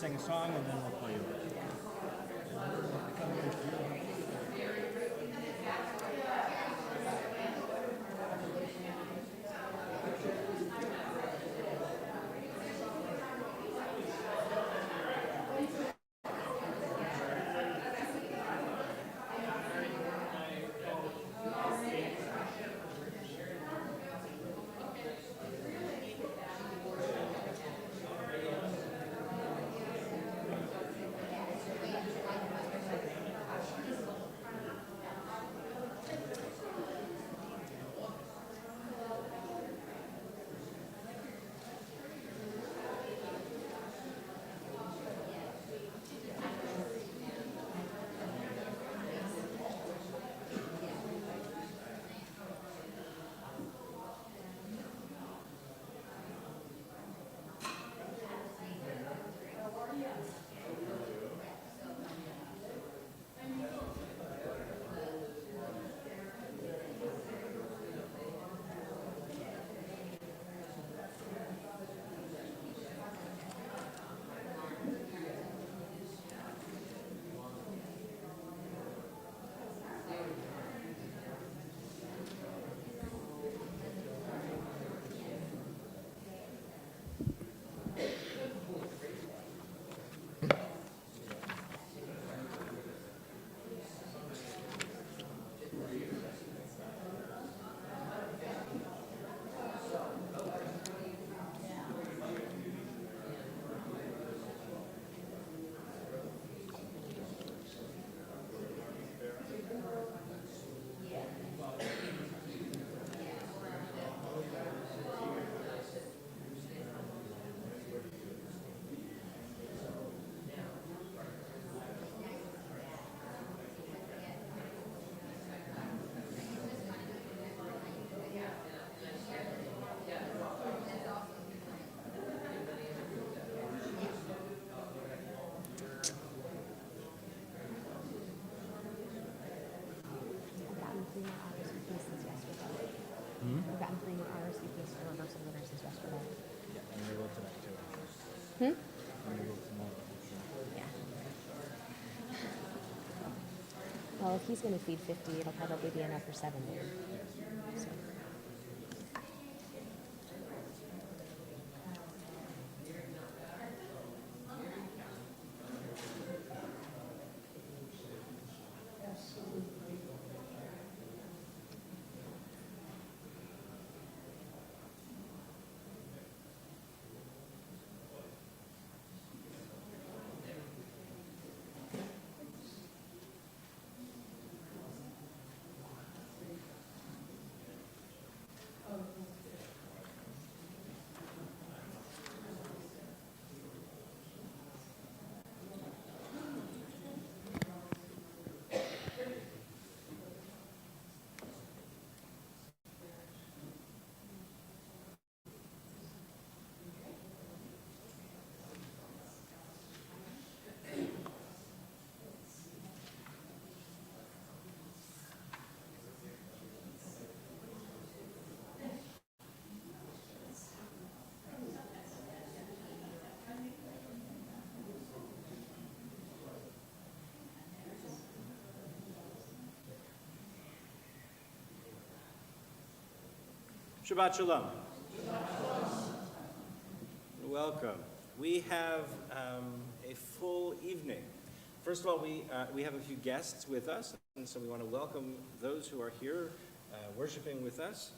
sing a song, and then we'll play you. We've gotten 3 new RSVPs for reversal winners since yesterday. Yeah, and we will tonight too. Hmm? And we will tomorrow. Yeah. Well, if he's going to feed 50, it'll probably be enough for 70. So. Shabbat Shalom. Welcome. We have a full evening. First of all, we have a few guests with us, and so we want to welcome those who are here worshiping with us.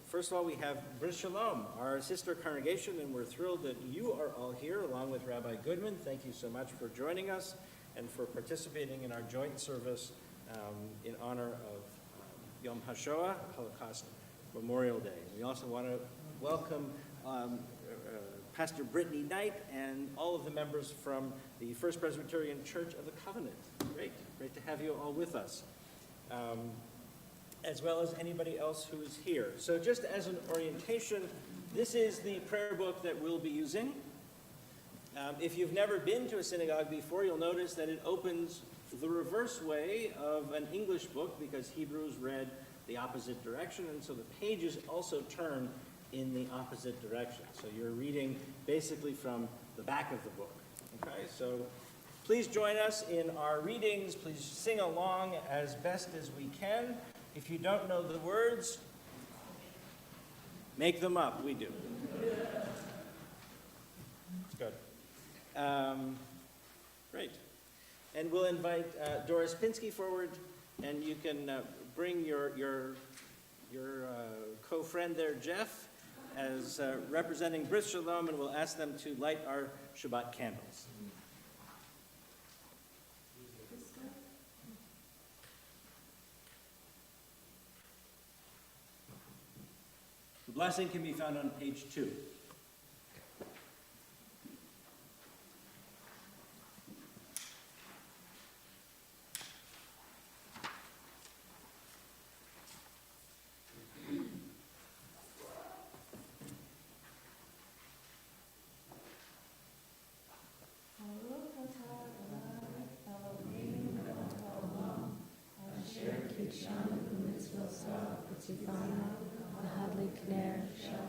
First of all, we have Bris Shalom, our sister congregation, and we're thrilled that you are all here along with Rabbi Goodman. Thank you so much for joining us and for participating in our joint service in honor of Yom HaShoah, Holocaust Memorial Day. We also want to welcome Pastor Brittany Knight and all of the members from the First Presbyterian Church of the Covenant. Great to have you all with us, as well as anybody else who is here. So just as an orientation, this is the prayer book that we'll be using. If you've never been to a synagogue before, you'll notice that it opens the reverse way of an English book because Hebrews read the opposite direction, and so the pages also turn in the opposite direction. So you're reading basically from the back of the book. Okay, so please join us in our readings. Please sing along as best as we can. If you don't know the words, make them up. We do. Good. Great. And we'll invite Doris Pinsky forward, and you can bring your co-friend there, Jeff, as representing Bris Shalom, and we'll ask them to light our Shabbat candles. The blessing can be found on page 2.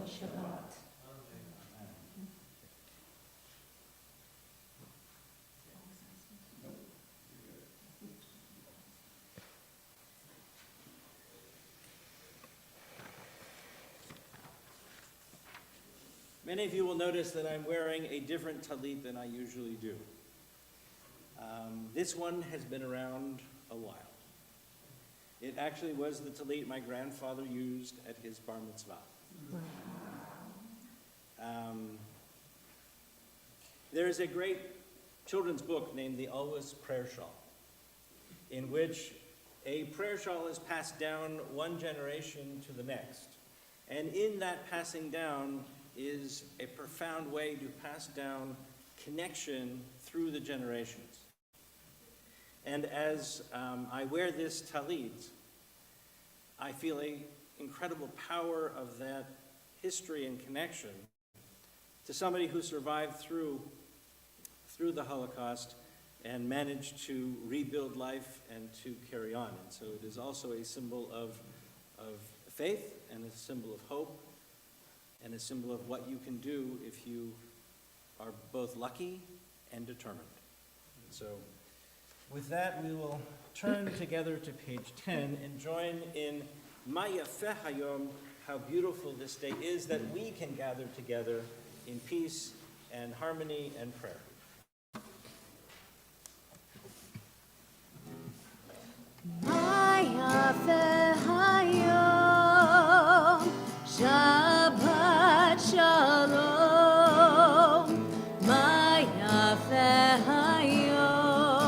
Shabbat. Many of you will notice that I'm wearing a different talit than I usually do. This one has been around a while. It actually was the talit my grandfather used at his bar mitzvah. There is a great children's book named The Always Prayer Shawl, in which a prayer shawl is passed down one generation to the next. And in that passing down is a profound way to pass down connection through the generations. And as I wear this talit, I feel an incredible power of that history and connection to somebody who survived through the Holocaust and managed to rebuild life and to carry on. And so it is also a symbol of faith and a symbol of hope and a symbol of what you can do if you are both lucky and determined. So with that, we will turn together to page 10 and join in Ma Yafeh Hayom, how beautiful this day is that we can gather together in peace and harmony and prayer. Ma Yafeh Hayom, Shabbat Shalom. Ma Yafeh Hayom,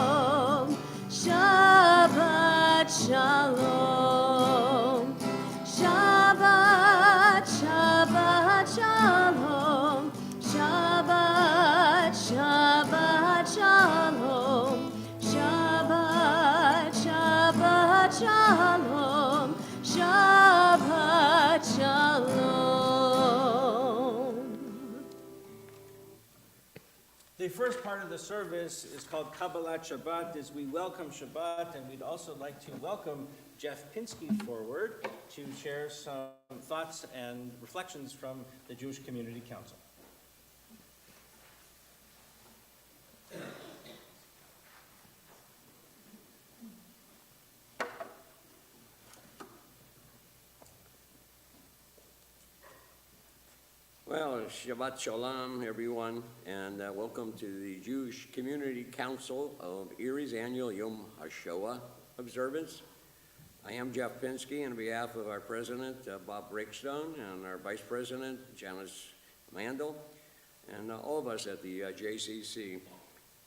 Shabbat Shalom. Shabbat, Shabbat Shalom. Shabbat, Shabbat Shalom. Shabbat, Shabbat Shalom. Shabbat Shalom. The first part of the service is called Kabbalat Shabbat, as we welcome Shabbat, and we'd also like to welcome Jeff Pinsky forward to share some thoughts and reflections from the Jewish Community Council. Well, Shabbat Shalom, everyone, and welcome to the Jewish Community Council of Erie's annual Yom HaShoah observance. I am Jeff Pinsky, on behalf of our president, Bob Breakstone, and our vice president, Janice Mandel, and all of us at the JCC.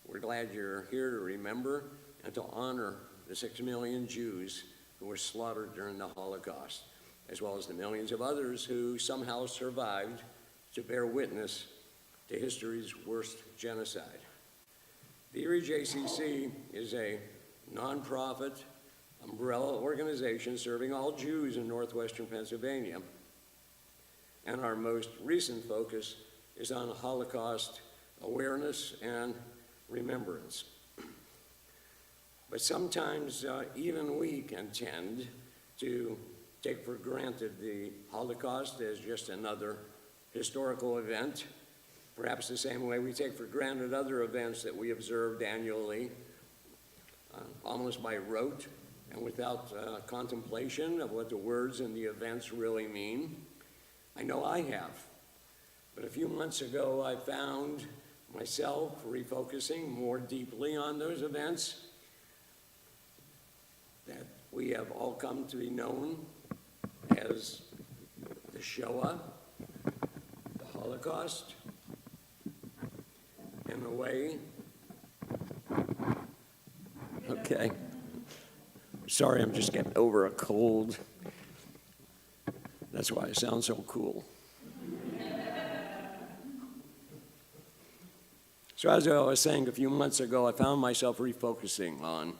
We're glad you're here to remember and to honor the 6 million Jews who were slaughtered during the Holocaust, as well as the millions of others who somehow survived to bear witness to history's worst genocide. The Erie JCC is a nonprofit umbrella organization serving all Jews in northwestern Pennsylvania, and our most recent focus is on Holocaust awareness and remembrance. But sometimes even we can tend to take for granted the Holocaust as just another historical event perhaps the same way we take for granted other events that we observed annually, almost by rote and without contemplation of what the words and the events really mean. I know I have. But a few months ago, I found myself refocusing more deeply on those events that we have all come to be known as the Shoah, the Holocaust, in a way. Okay. Sorry, I'm just getting over a cold. That's why I sound so cool. So as I was saying a few months ago, I found myself refocusing on,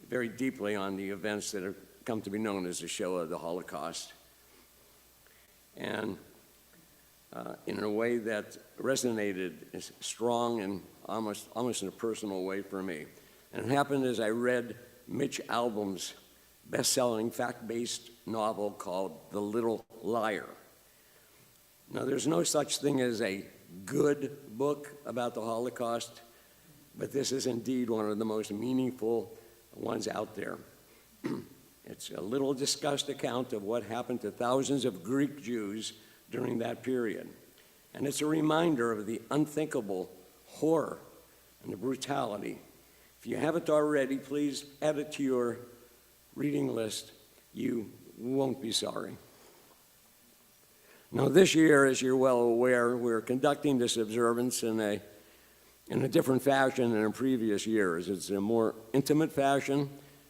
very deeply on the events that have come to be known as the Shoah, the Holocaust. And in a way that resonated strong and almost in a personal way for me. And it happened as I read Mitch Albom's best-selling fact-based novel called The Little Liar. Now, there's no such thing as a good book about the Holocaust, but this is indeed one of the most meaningful ones out there. It's a little discussed account of what happened to thousands of Greek Jews during that period. And it's a reminder of the unthinkable horror and the brutality. If you haven't already, please add it to your reading list. You won't be sorry. Now, this year, as you're well aware, we're conducting this observance in a different fashion than in previous years. It's a more intimate fashion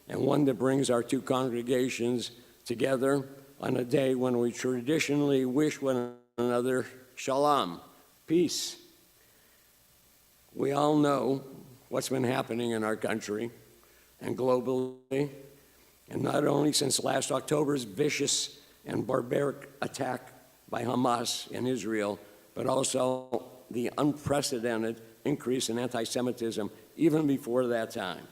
and one that brings our two congregations together on a day when we traditionally wish one another shalom, peace. We all know what's been happening in our country and globally, and not only since last October's vicious and barbaric attack by Hamas in Israel, but also the unprecedented increase in anti-Semitism even before that time.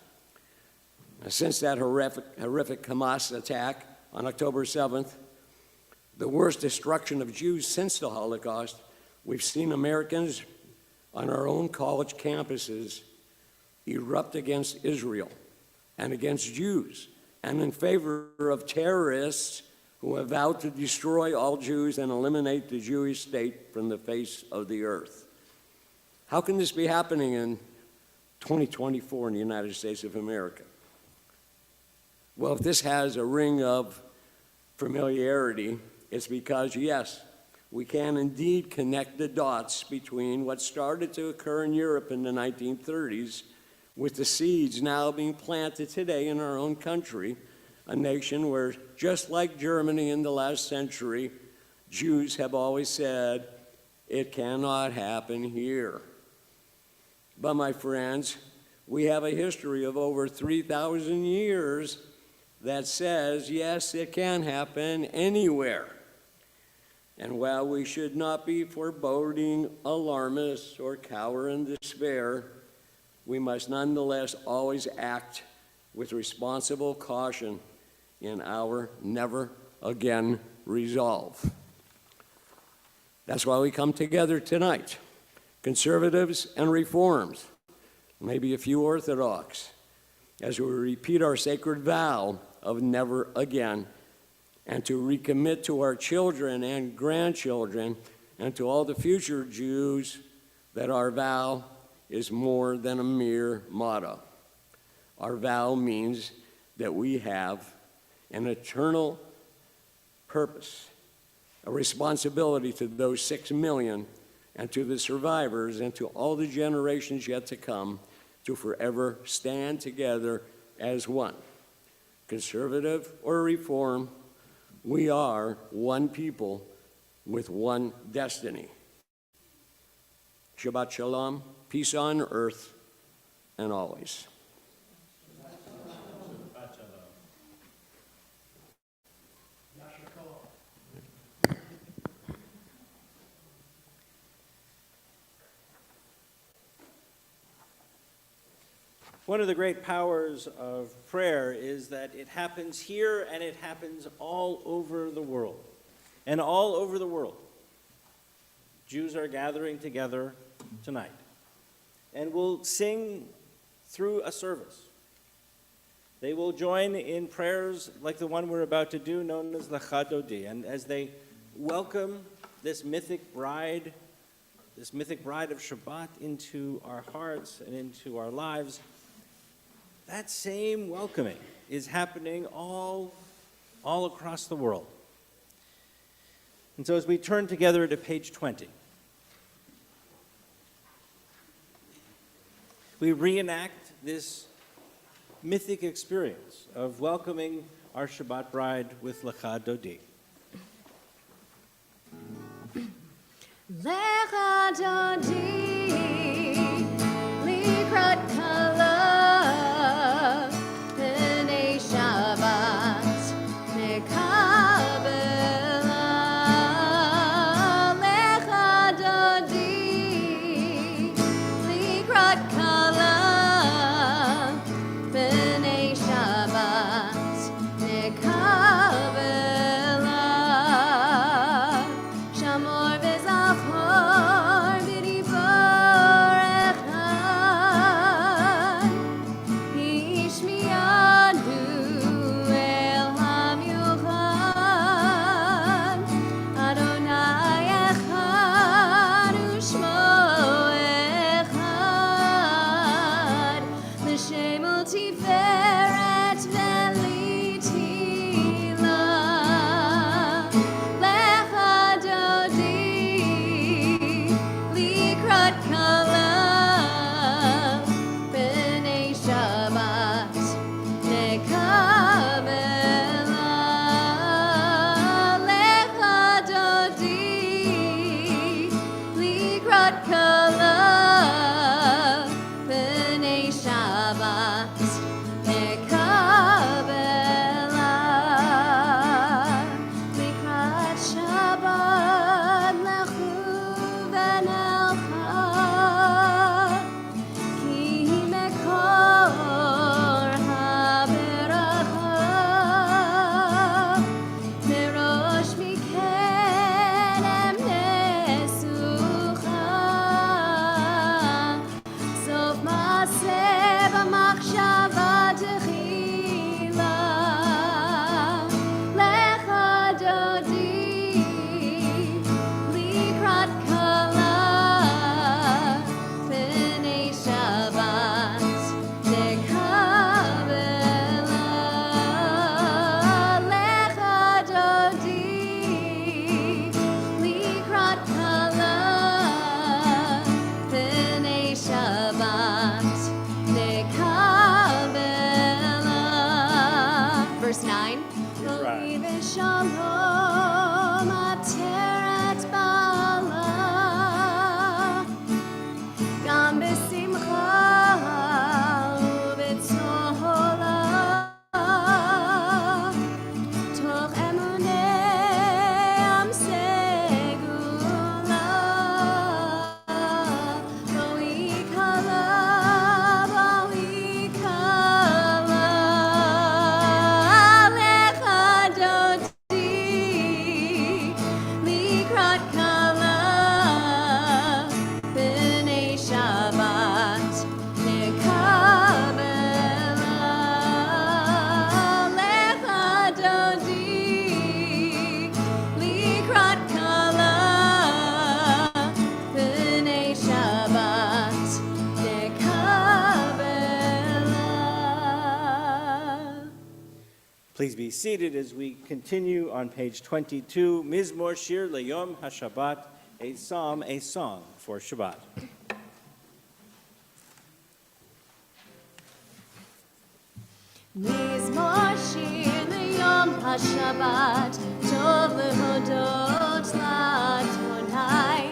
Since that horrific Hamas attack on October 7th, the worst destruction of Jews since the Holocaust, we've seen Americans on our own college campuses erupt against Israel and against Jews and in favor of terrorists who have vowed to destroy all Jews and eliminate the Jewish state from the face of the earth. How can this be happening in 2024 in the United States of America? Well, if this has a ring of familiarity, it's because, yes, we can indeed connect the dots between what started to occur in Europe in the 1930s with the seeds now being planted today in our own country, a nation where, just like Germany in the last century, Jews have always said, it cannot happen here. But my friends, we have a history of over 3,000 years that says, yes, it can happen anywhere. And while we should not be foreboding, alarmists, or cower in despair, we must nonetheless always act with responsible caution in our never again resolve. That's why we come together tonight, conservatives and reforms, maybe a few Orthodox, as we repeat our sacred vow of never again, and to recommit to our children and grandchildren and to all the future Jews that our vow is more than a mere motto. Our vow means that we have an eternal purpose, a responsibility to those 6 million and to the survivors and to all the generations yet to come to forever stand together as one. Conservative or reform, we are one people with one destiny. Shabbat Shalom, peace on earth and always. One of the great powers of prayer is that it happens here and it happens all over the world. And all over the world, Jews are gathering together tonight. And will sing through a service. They will join in prayers like the one we're about to do, known as Lecha Dodi. And as they welcome this mythic bride of Shabbat into our hearts and into our lives, that same welcoming is happening all across the world. And so as we turn together to page 20, we reenact this mythic experience of welcoming our Shabbat bride with Lecha Dodi. Lecha Dodi, Likrat Kala, B'nei Shabbat, Mekabela. Lecha Dodi, Likrat Kala, B'nei Shabbat, Mekabela. Shamor v'zachor v'diborecha, Hishmiyanu el hamyuchad, Adonai echad u'shmo echad, L'shem u'tiferet v'litila. Lecha Dodi, Likrat Kala, B'nei Shabbat, Mekabela. Lecha Dodi, Likrat Kala, B'nei Shabbat, Mekabela. Likrat Shabbat lechu v'nelcha, Ki mekor haberacha, Merosh mikerem nesucha, Sof maaseh b'machshava techila. Lecha Dodi, Likrat Kala, B'nei Shabbat, Mekabela. Lecha Dodi, Likrat Kala, B'nei Shabbat, Mekabela. Verse 9. That's right. Ro'i v'shalom ateret ba'ala, Gam b'simcha u'b'tzola, Toch emunei am segula. Ro'i kala, ro'i kala. Lecha Dodi, Likrat Kala, B'nei Shabbat, Mekabela. Lecha Dodi, Likrat Kala, B'nei Shabbat, Mekabela. Please be seated as we continue on page 22, Mizmor Shir Leyom HaShabbat, a psalm, a song for Shabbat. Mizmor shir liyom hashabbat, tov lehodot l'Adonai,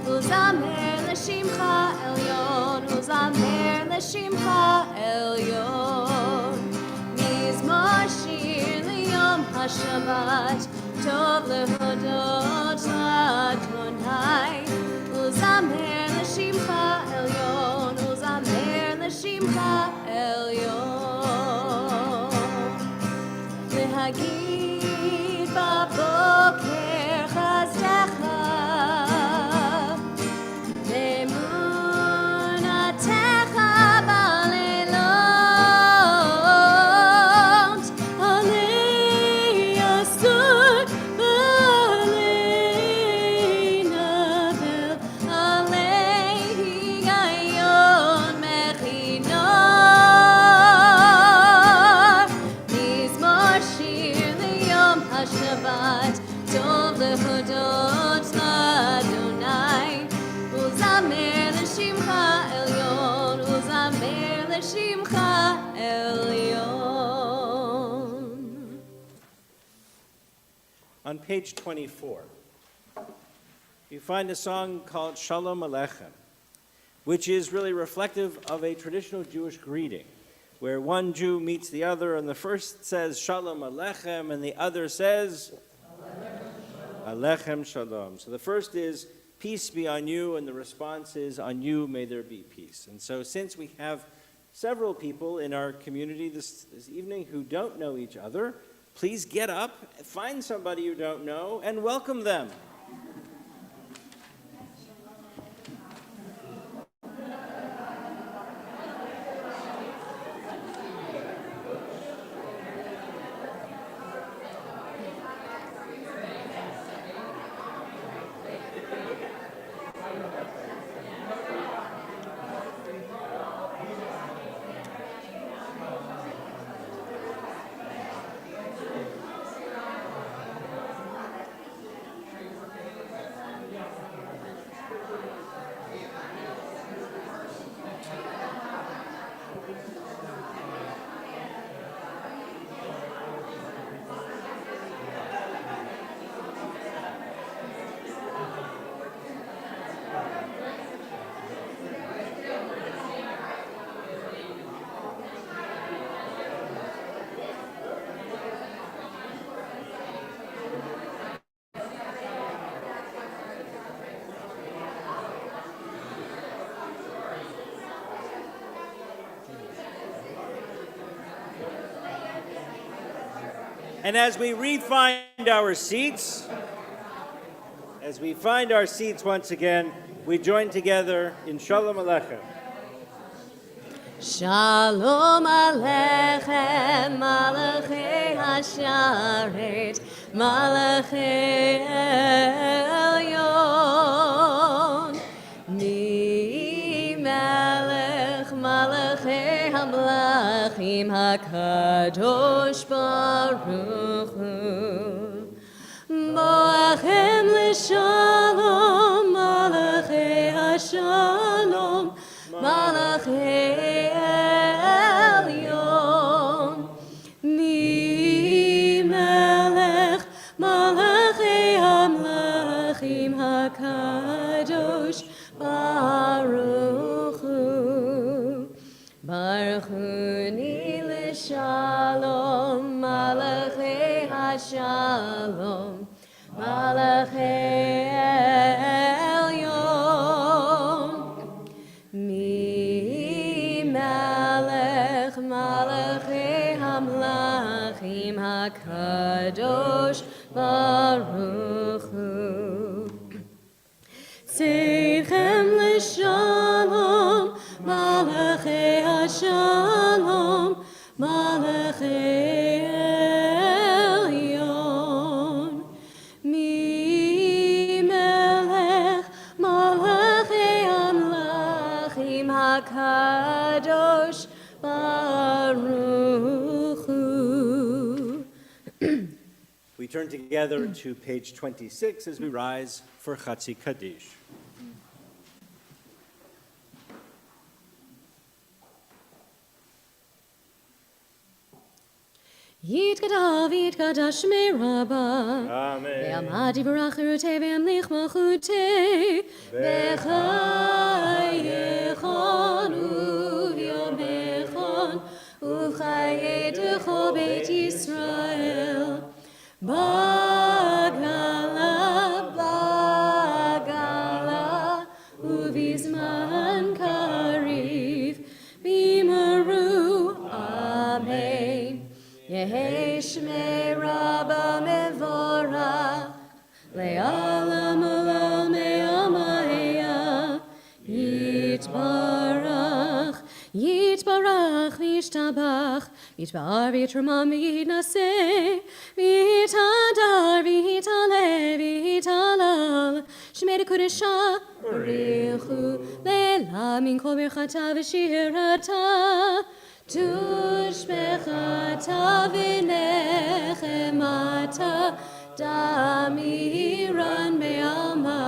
uzamer l'shimcha elyon, uzamer l'shimcha elyon. Mizmor shir liyom hashabbat, tov lehodot l'Adonai, uzamer l'shimcha elyon, uzamer l'shimcha elyon. V'hagid b'boker chazdecha, לשמך עליון. On page 24, you find a song called Shalom Aleichem, which is really reflective of a traditional Jewish greeting, where one Jew meets the other, and the first says Shalom Aleichem, and the other says Alechem Shalom. So the first is, peace be on you, and the response is, on you may there be peace. And so since we have several people in our community this evening who don't know each other, please get up, find somebody you don't know, and welcome them. And as we re-find our seats, once again, we join together in Shalom Aleichem. Shalom Aleichem, Malachei Hasharet, Malachei Elyon. Mi Melech, Malachei Hamlachim, HaKadosh Baruch Hu. Boachem l'shalom, Malachei Hashalom, Malachei Elyon. Mi Melech, Malachei Hamlachim, HaKadosh Baruch Hu. Baruch Hu l'shalom, Malachei Hashalom, Malachei Elyon. Mi Melech, Malachei Hamlachim, HaKadosh Baruch Hu. Tzedchem l'shalom, Malachei Hashalom, Malachei Elyon. Mi Melech, Malachei Hamlachim, HaKadosh Baruch Hu. We turn together to page 26 as we rise for Chatzi Kaddish. Yitkadav, Yitkadash Merabah. Amen. Ve'amad yivarach cherutei ve'amlich malchutei. V'chayechon u'vyomechon u'chayetecho Beit Yisrael. Bagala, Bagala, u'vizman kariv. Bimaru, Amen. Yehi Shmei Rabba Mevorach, Le'alam Olam Me'amaya, Yitbarach, Yitbarach, V'yishtabach, V'yitbar V'yitramam V'yitnaseh, V'yitadar, V'yitaleh, V'yitalal, Shmei Kodesha, Barichu, Le'la Min Kol Birchata V'shirata, Tushbechata v'nechemata damiran be'alma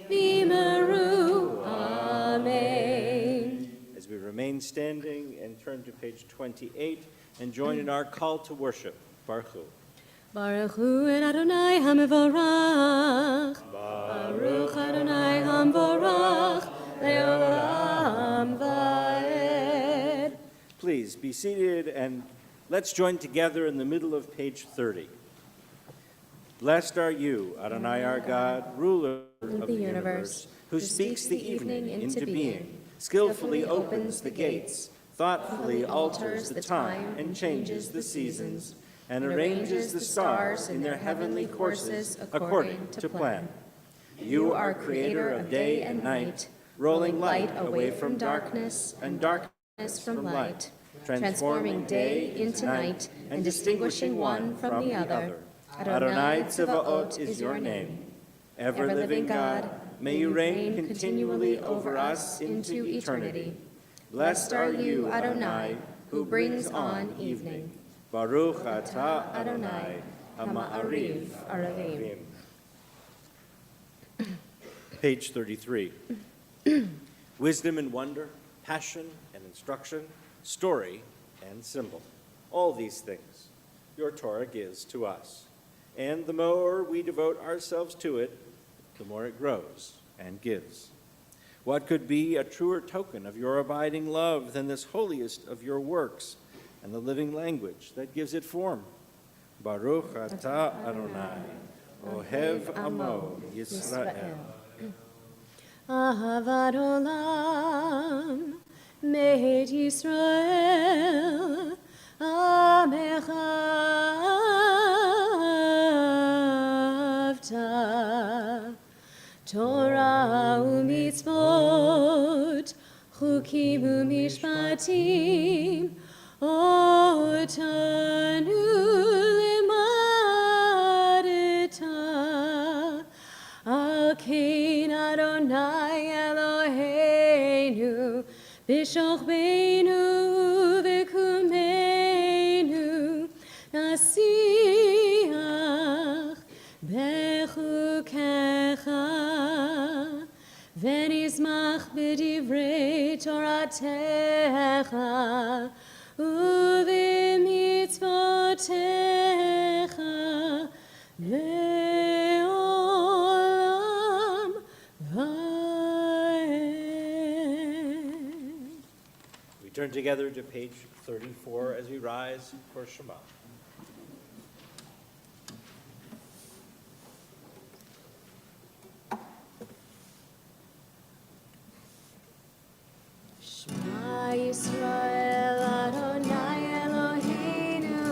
v'meru. Amen. As we remain standing and turn to page 28 and join in our call to worship. Baruch Hu. Baruch Hu et Adonai HaMevorach. Baruch Adonai HaMevorach. Le'olam va'ed. Please be seated and let's join together in the middle of page 30. Blessed are you, Adonai our God, ruler of the universe, who speaks the evening into being, skillfully opens the gates, thoughtfully alters the time and changes the seasons, and arranges the stars in their heavenly courses according to plan. You are creator of day and night, rolling light away from darkness and darkness from light, transforming day into night and distinguishing one from the other. Adonai Tzevaot is your name. Ever-living God, may you reign continually over us into eternity. Blessed are you, Adonai, who brings on evening. Baruch atah Adonai, Ha'ma'ariv Aravim. Page 33. Wisdom and wonder, passion and instruction, story and symbol. All these things your Torah gives to us. And the more we devote ourselves to it, the more it grows and gives. What could be a truer token of your abiding love than this holiest of your works and the living language that gives it form? Baruch atah Adonai, Ohev Amo Yisrael. Ahavat olam, mehet Yisrael, Amecha avta. Torah u'mitzvot, chukim u'mishpatim, otanu limadeta. Al kein Adonai Eloheinu, b'shochbeinu v'kumeinu, nasiach bechukecha, v'nizmach b'divrei Toratecha, u'v'mitzvotecha, le'olam va'ed. We turn together to page 34 as we rise for Shema. Shema Yisrael, Adonai Eloheinu,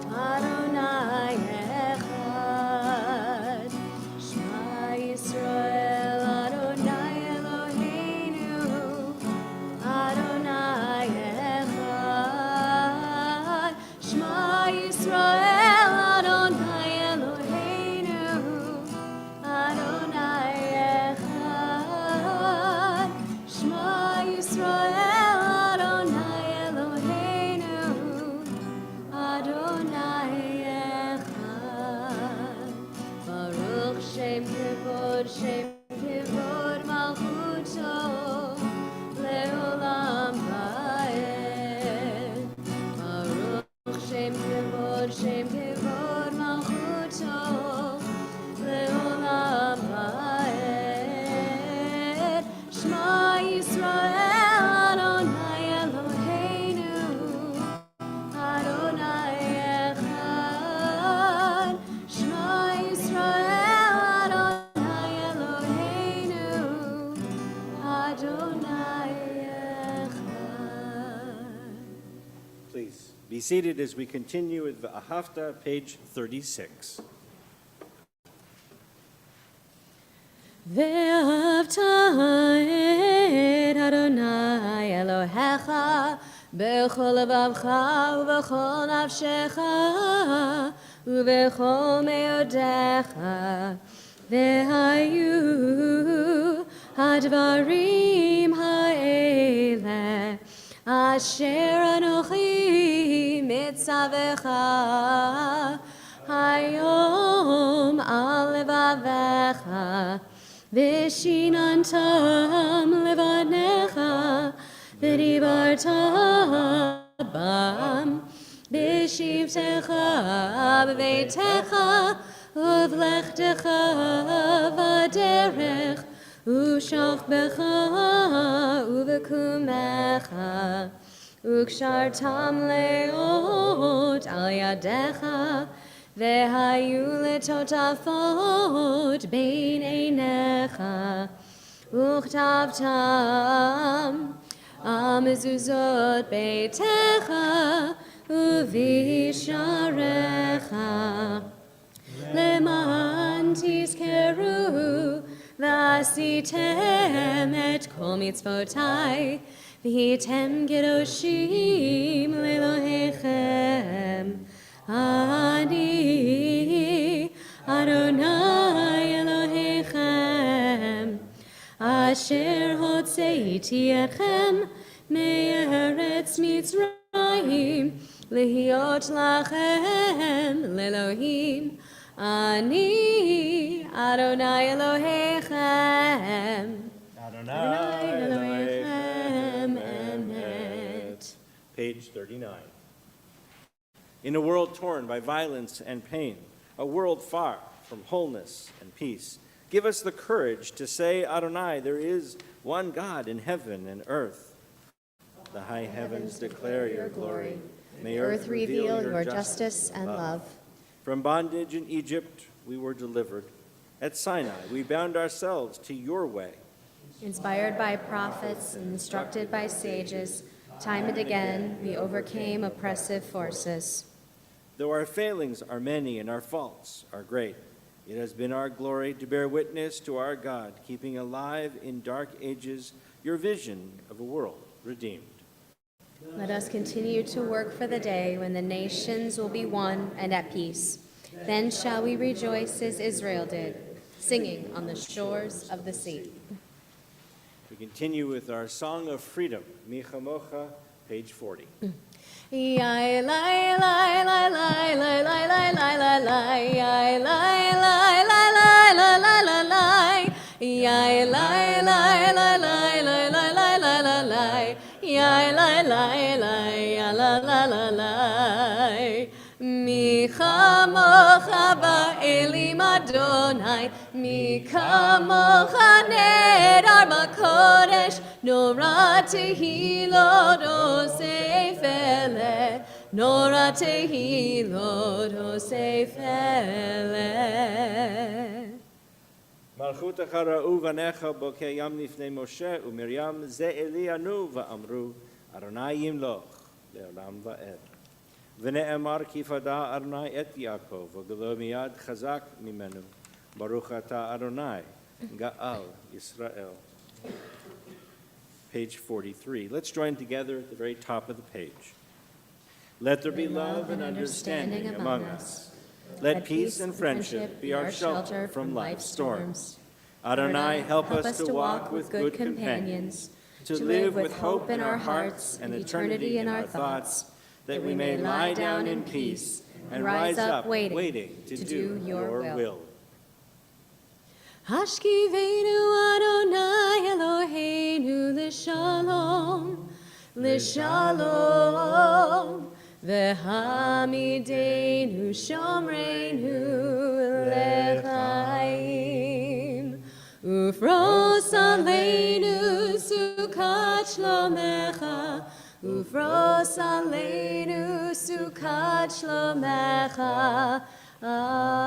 Adonai Echad. Shema Yisrael, Adonai Eloheinu, Adonai Echad. Shema Yisrael, Adonai Eloheinu, Adonai Echad. Shema Yisrael, Adonai Eloheinu, Adonai Echad. Baruch Shem Kivod Malchuto, Le'olam va'ed. Baruch Shem Kivod Malchuto, Le'olam va'ed. Shema Yisrael, Adonai Eloheinu, Adonai Echad. Shema Yisrael, Adonai Eloheinu, Adonai Echad. Please be seated as we continue with the Ahavta, page 36. ואהבת את אדוני אלוהיך בכל לבבך ובכל נפשך ובכל מאודיך, והיו הדברים האלה אשר אנוכי מצווך היום על לבבך, ושיננתם לבניך, ודיברת בם בשבתך בביתך ובלכתך בדרך ושוכבך ובקומך וקשרתם לאות על ידיך והיו לטוטפות בין עיניך וכתבתם על מזוזות ביתך ובשעריך למען תזכרו ועשיתם את כל מצוותי והייתם קדושים לאלוהיכם. אני אדוני אלוהיכם אשר הוצאתי אתכם מארץ מצרים להיות לכם לאלוהים. אני אדוני אלוהיכם. Adonai Elohim emet. Page 39. In a world torn by violence and pain, a world far from wholeness and peace, give us the courage to say, Adonai, there is one God in heaven and earth. The high heavens declare your glory. May Earth reveal your justice and love. From bondage in Egypt we were delivered. At Sinai we bound ourselves to your way. Inspired by prophets and instructed by sages, time and again we overcame oppressive forces. Though our failings are many and our faults are great, it has been our glory to bear witness to our God, keeping alive in dark ages your vision of a world redeemed. Let us continue to work for the day when the nations will be one and at peace. Then shall we rejoice as Israel did, singing on the shores of the sea. We continue with our Song of Freedom, Mi Chamocha, page 40. Yai lai lai lai lai lai lai lai lai lai lai yai lai lai lai lai lai lai lai lai yai lai lai lai lai lai lai lai lai lai lai yai lai lai lai ya la la la lai mi chamocha ba'elim Adonai mi kamocha nedar b'kodesh nora tehilot osef eleh nora tehilot osef eleh. Malchutecha ra'u vanecha bokeh yam nifnei Moshe u'Miriam ze Elianu va'amru Adonai yimloch le'olam va'ed. V'ne'emar ki fada Adonai et Yaakov v'gelo miyad chazak mimenu Baruch ata Adonai Ga'al Yisrael. Page 43. Let's join together at the very top of the page. Let there be love and understanding among us. Let peace and friendship be our shelter from life's storms. Adonai, help us to walk with good companions, to live with hope in our hearts and eternity in our thoughts, that we may lie down in peace and rise up waiting to do your will. Hashkivenu Adonai Eloheinu l'shalom, l'shalom, v'hamidenu shomreinu l'chaim, ufros aleinu sukat shlomecha, ufros aleinu sukat shlomecha. Amen.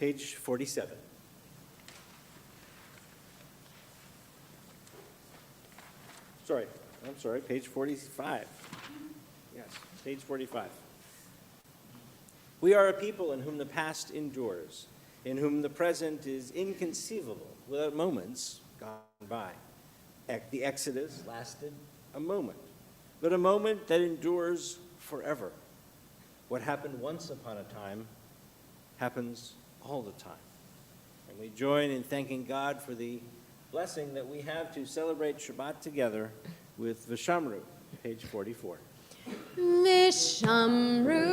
Page 47. I'm sorry, page 45. Yes, page 45. We are a people in whom the past endures, in whom the present is inconceivable without moments gone by. The Exodus lasted a moment, but a moment that endures forever. What happened once upon a time happens all the time. And we join in thanking God for the blessing that we have to celebrate Shabbat together with Vishamru, page 44. Vishamru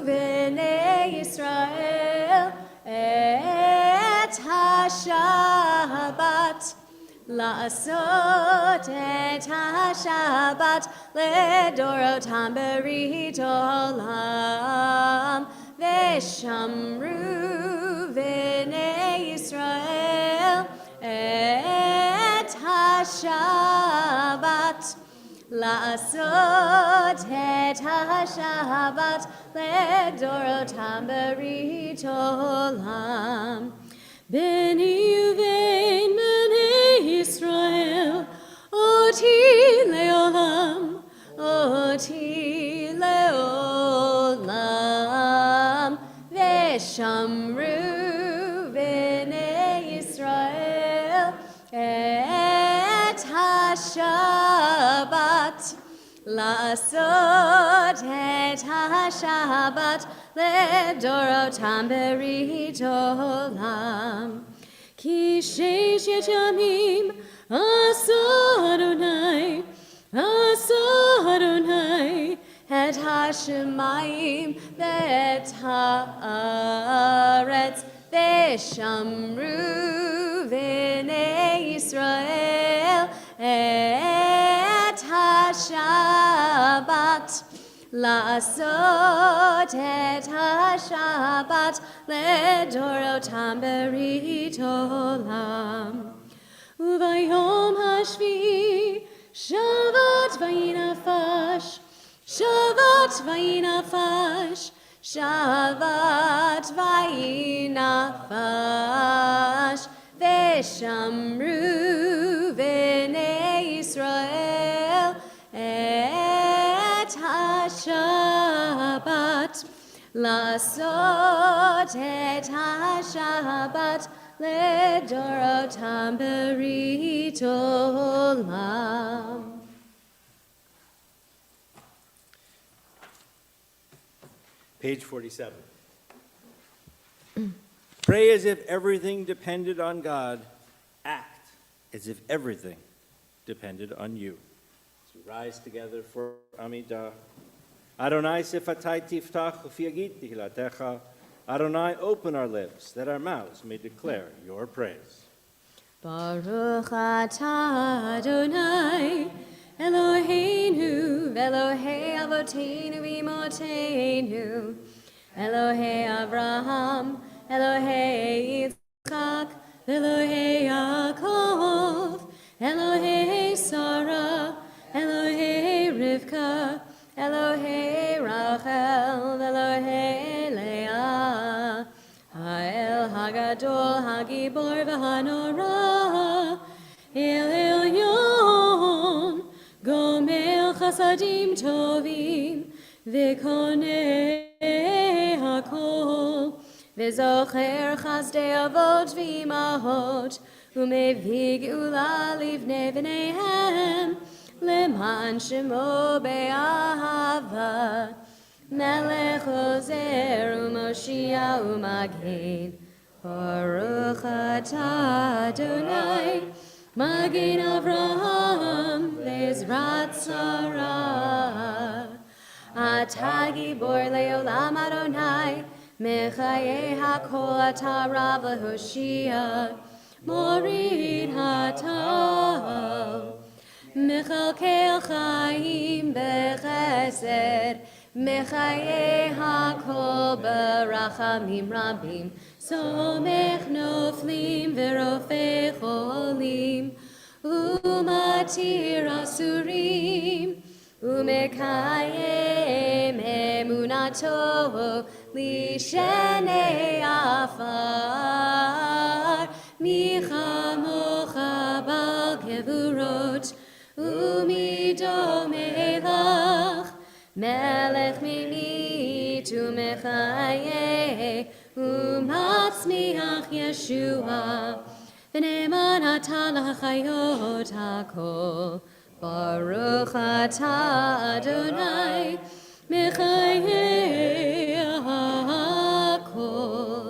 b'nei Yisrael et ha-Shabbat La'asot et ha-Shabbat ledorotam berit olam Vishamru b'nei Yisrael et ha-Shabbat La'asot et ha-Shabbat ledorotam berit olam Beni uvein b'nei Yisrael oti leolam Veshamru b'nei Yisrael et ha-Shabbat La'asot et ha-Shabbat ledorotam berit olam Ki sheish yet yamim asa Adonai et ha-shemayim ve'et ha'aretz Veshamru b'nei Yisrael et ha-Shabbat La'asot et ha-Shabbat ledorotam berit olam Uvayom hashvi Shavat vayinafash Shavat vayinafash Shavat vayinafash Veshamru b'nei Yisrael et ha-Shabbat La'asot et ha-Shabbat ledorotam berit olam Page 47. Pray as if everything depended on God. Act as if everything depended on you. As we rise together for Amidah. Adonai sifatai tiftach u'fiagit tihilatecha. Adonai, open our lips, that our mouths may declare your praise. Baruch atah Adonai Eloheinu v'Elohei avoteinu v'imotenu Elohei Avraham Elohei Yitzchak Elohei Yaakov Elohei Sarah Elohei Rivka Elohei Rachel Elohei Leah Ha'el Hagadol Hagibor v'Hanora El Elyon Gomel Chasadim Tovim V'konei Hakol V'zocher Chazdei Avot V'imahot U'mevig Ula Livnei V'neihem Leman Shemo Be'ahava Melech Ozer U'Moshia U'Magin Baruch atah Adonai Magin Avraham Ve'ezrat Sarah Atah Gibor Le'olam Adonai Mechayei HaKol Atah Rav Lehoshia Morid Hatal Mechalkel Chaim Bechesed Mechayei HaKol Berachamim Rabim Somech Noflim V'Rofei Cholim Umatir Asurim Umekayem Emunato Lishenei Afar Michamocha Bal Gevurot Umidomelach Melech Mimit Umechaye Umatzmiach Yeshua V'ne'eman atah l'chayot hakol Baruch atah Adonai Mechayei hakol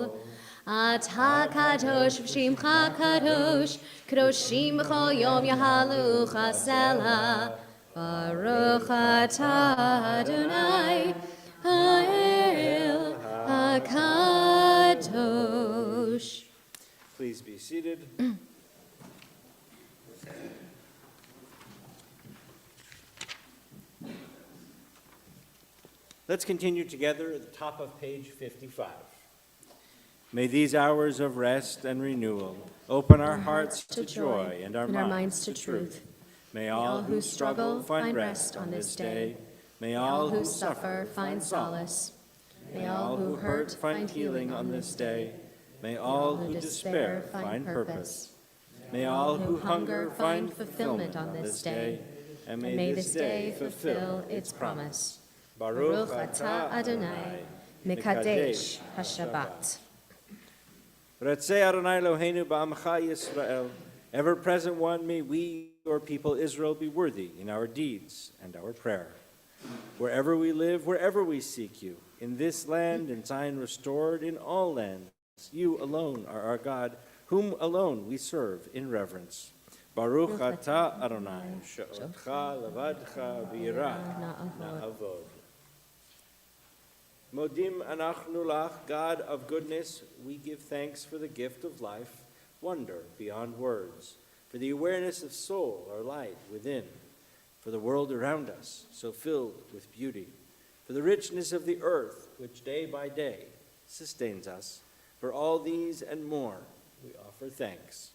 Atah kadosh v'shimcha kadosh Kadoshim b'chol yom yahalu chasela Baruch atah Adonai, Ha'el HaKadosh. Please be seated. Let's continue together at the top of page 55. May these hours of rest and renewal open our hearts to joy and our minds to truth. May all who struggle find rest on this day. May all who suffer find solace. May all who hurt find healing on this day. May all who despair find purpose. May all who hunger find fulfillment on this day. And may this day fulfill its promise. Baruch atah Adonai, Mekadesh HaShabbat. Ratzei Adonai Eloheinu ba'amcha Yisrael. Ever-present one, may we, your people Israel, be worthy in our deeds and our prayer. Wherever we live, wherever we seek you, in this land, in Zion restored, in all lands, you alone are our God, whom alone we serve in reverence. Baruch atah Adonai, she'otcha levadcha v'yirah na'avod. Modim anachnu lach, God of goodness, we give thanks for the gift of life, wonder beyond words, for the awareness of soul or light within, for the world around us, so filled with beauty, for the richness of the earth, which day by day sustains us. For all these and more, we offer thanks.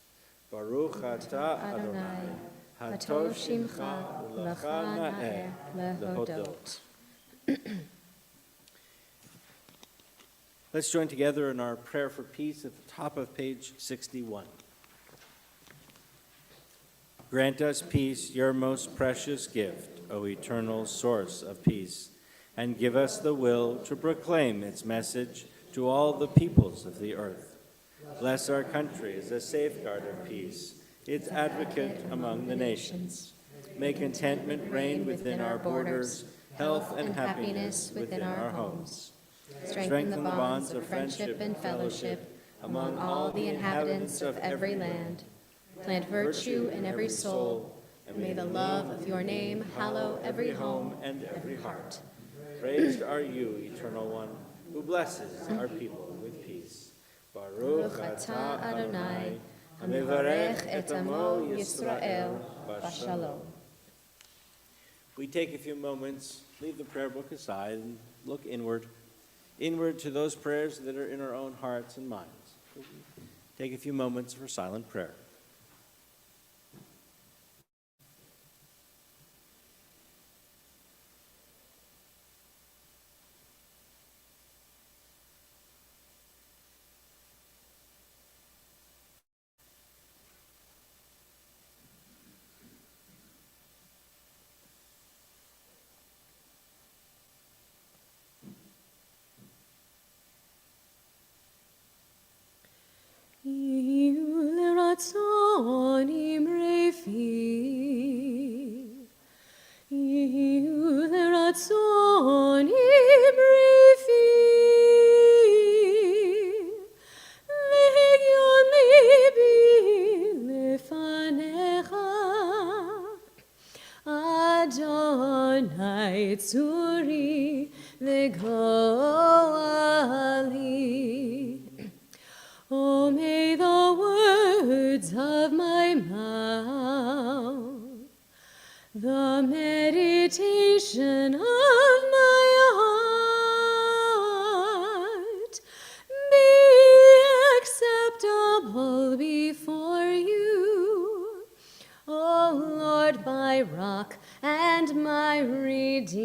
Baruch atah Adonai, hatov shimcha u'lecha na'eh lehodot. Let's join together in our prayer for peace at the top of page 61. Grant us peace, your most precious gift, O eternal source of peace, and give us the will to proclaim its message to all the peoples of the earth. Bless our country as a safeguard of peace, its advocate among the nations. May contentment reign within our borders, health and happiness within our homes. Strengthen the bonds of friendship and fellowship among all the inhabitants of every land. Plant virtue in every soul, and may the love of your name hallow every home and every heart. Praised are you, Eternal One, who blesses our people with peace. Baruch atah Adonai, hamevarech et amo Yisrael b'shalom. We take a few moments, leave the prayer book aside, and look inward to those prayers that are in our own hearts and minds. Take a few moments for silent prayer. Ratzonim refi, ratzonim refi, legion libi lefanecha, Adonai tzuri legoali. Oh, may the words of my mouth, the meditation of my heart be acceptable before you, O Lord, my rock and my redeemer.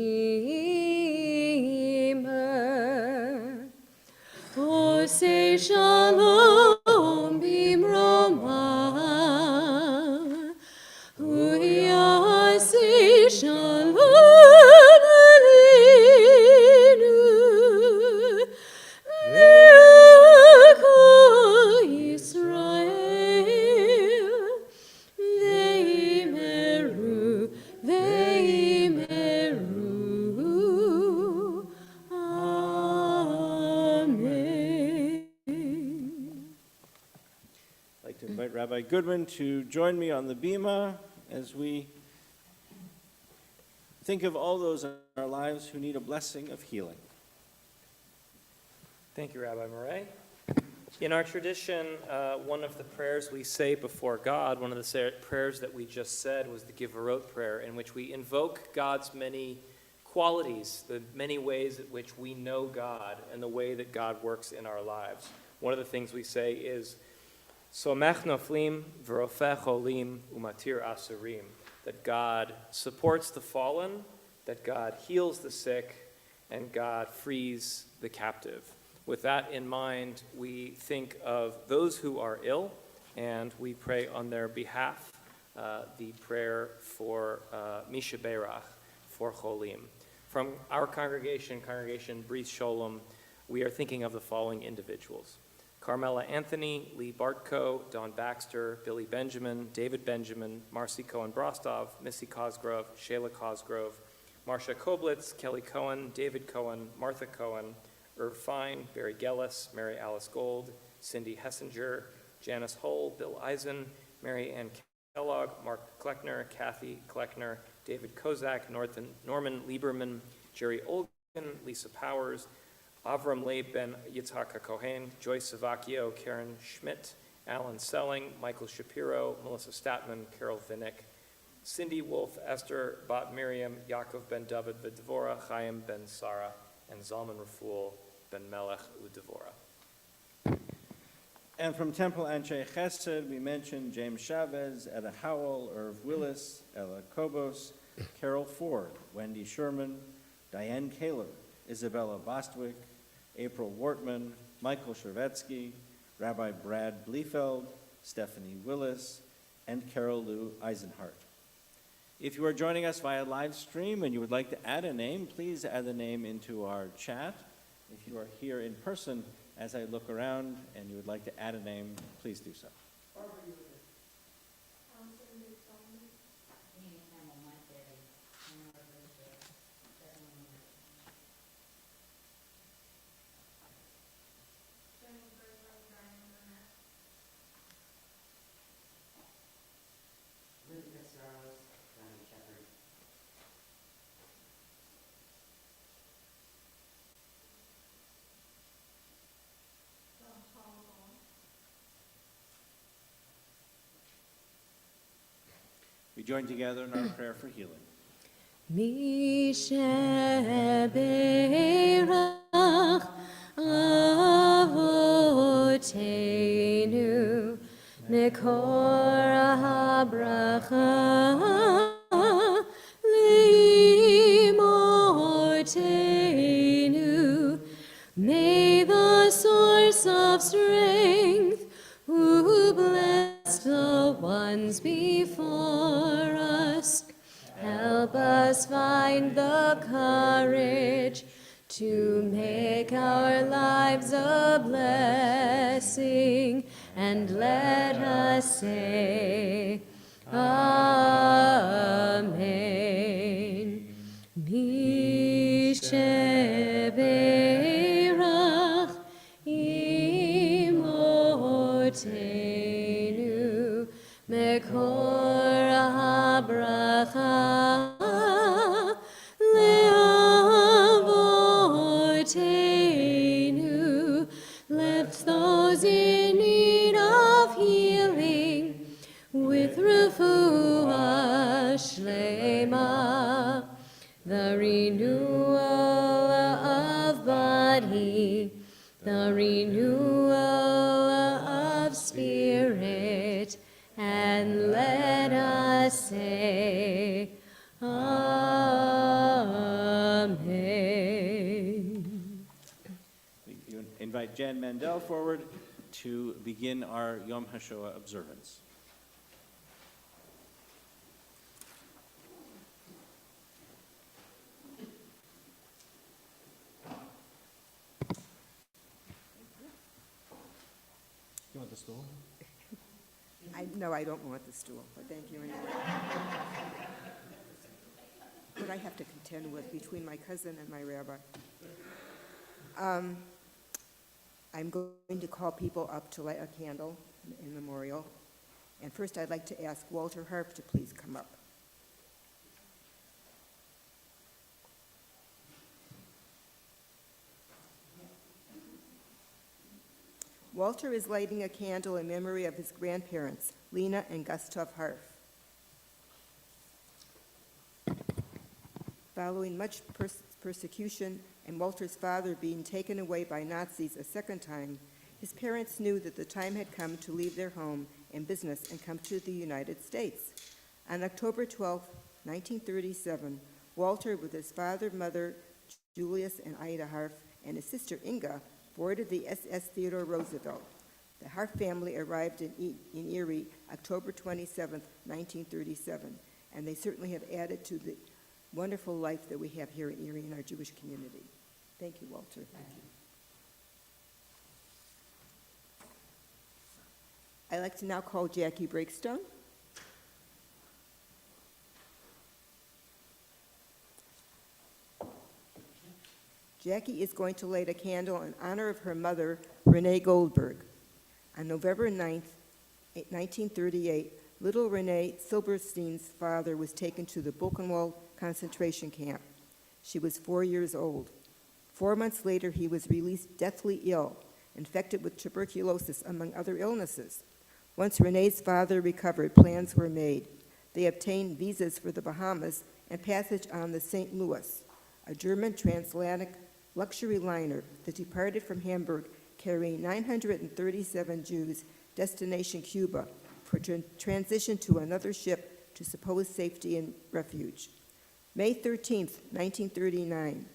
Oh, say shalom bimroma, say shalom aleinu, v'kol Yisrael, v'yimeru, I'd like to invite Rabbi Goodwin to join me on the bima as we think of all those in our lives who need a blessing of healing. Thank you, Rabbi Murray. In our tradition, one of the prayers we say before God, one of the prayers that we just said was the Giverot prayer, in which we invoke God's many qualities, the many ways in which we know God and the way that God works in our lives. One of the things we say is, Somech noflim v'rofech olim umatir asurim, that God supports the fallen, that God heals the sick, and God frees the captive. With that in mind, we think of those who are ill, and we pray on their behalf the prayer for Misha Beirach, for Cholim. From our congregation, Congregation Bris Sholem, we are thinking of the following individuals: Carmela Anthony, Lee Bartko, Don Baxter, Billy Benjamin, David Benjamin, Marcy Cohen-Brostov, Missy Cosgrove, Shayla Cosgrove, Marcia Koblitz, Kelly Cohen, David Cohen, Martha Cohen, Irv Fine, Barry Gellis, Mary Alice Gold, Cindy Hessinger, Janice Hull, Bill Eisen, Mary Ann Kellogg, Mark Kleckner, Kathy Kleckner, David Kozak, Norman Lieberman, Jerry Olgan, Lisa Powers, Avram Leib Ben Yitzhak Kohen, Joyce Savacchio, Karen Schmidt, Alan Selling, Michael Shapiro, Melissa Statman, Carol Vinnick, Cindy Wolf, Esther Bat Miriam, Yaakov Ben David Vidvora, Chaim Ben Sarah, and Zalman Raful Ben Melech Udevora. And from Temple Anshe Chesed, we mentioned James Chavez, Etta Howell, Irv Willis, Ella Kobos, Carol Ford, Wendy Sherman, Diane Kaler, Isabella Bostwick, April Wortman, Michael Shervetsky, Rabbi Brad Bliefeld, Stephanie Willis, and Carol Lou Eisenhart. If you are joining us via live stream and you would like to add a name, please add the name into our chat. If you are here in person, as I look around and you would like to add a name, please do so. We join together in our prayer for healing. Mishe Beirach Avotenu Nekor HaBracha Limotenu. May the source of strength, who blessed the ones before us, help us find the courage to make our lives a blessing, and let us say, Amen. Mishe Beirach Imotenu Mekor HaBracha Leavotenu. Let those in need of healing with refuah shlema, the renewal of body, the renewal of spirit, and let us say, Amen. We invite Jan Mandel forward to begin our Yom HaShoah observance. You want the stool? No, I don't want the stool, but thank you anyway. What I have to contend with between my cousin and my rabbi. I'm going to call people up to light a candle in memorial. And first, I'd like to ask Walter Harp to please come up. Walter is lighting a candle in memory of his grandparents, Lena and Gustav Harf. Following much persecution and Walter's father being taken away by Nazis a second time, his parents knew that the time had come to leave their home and business and come to the United States. On October 12, 1937, Walter, with his father, mother, Julius and Ida Harf, and his sister Inga, boarded the SS Theodore Roosevelt. The Harf family arrived in Erie October 27, 1937, and they certainly have added to the wonderful life that we have here in Erie in our Jewish community. Thank you, Walter. Thank you. I'd like to now call Jackie Breakstone. Jackie is going to light a candle in honor of her mother, Renee Goldberg. On November 9, 1938, little Renee Silberstein's father was taken to the Buchenwald concentration camp. She was 4 years old. 4 months later, he was released deathly ill, infected with tuberculosis, among other illnesses. Once Renee's father recovered, plans were made. They obtained visas for the Bahamas and passage on the St. Louis, a German transatlantic luxury liner that departed from Hamburg carrying 937 Jews, destination Cuba, for transition to another ship to supposed safety and refuge. May 13, 1939,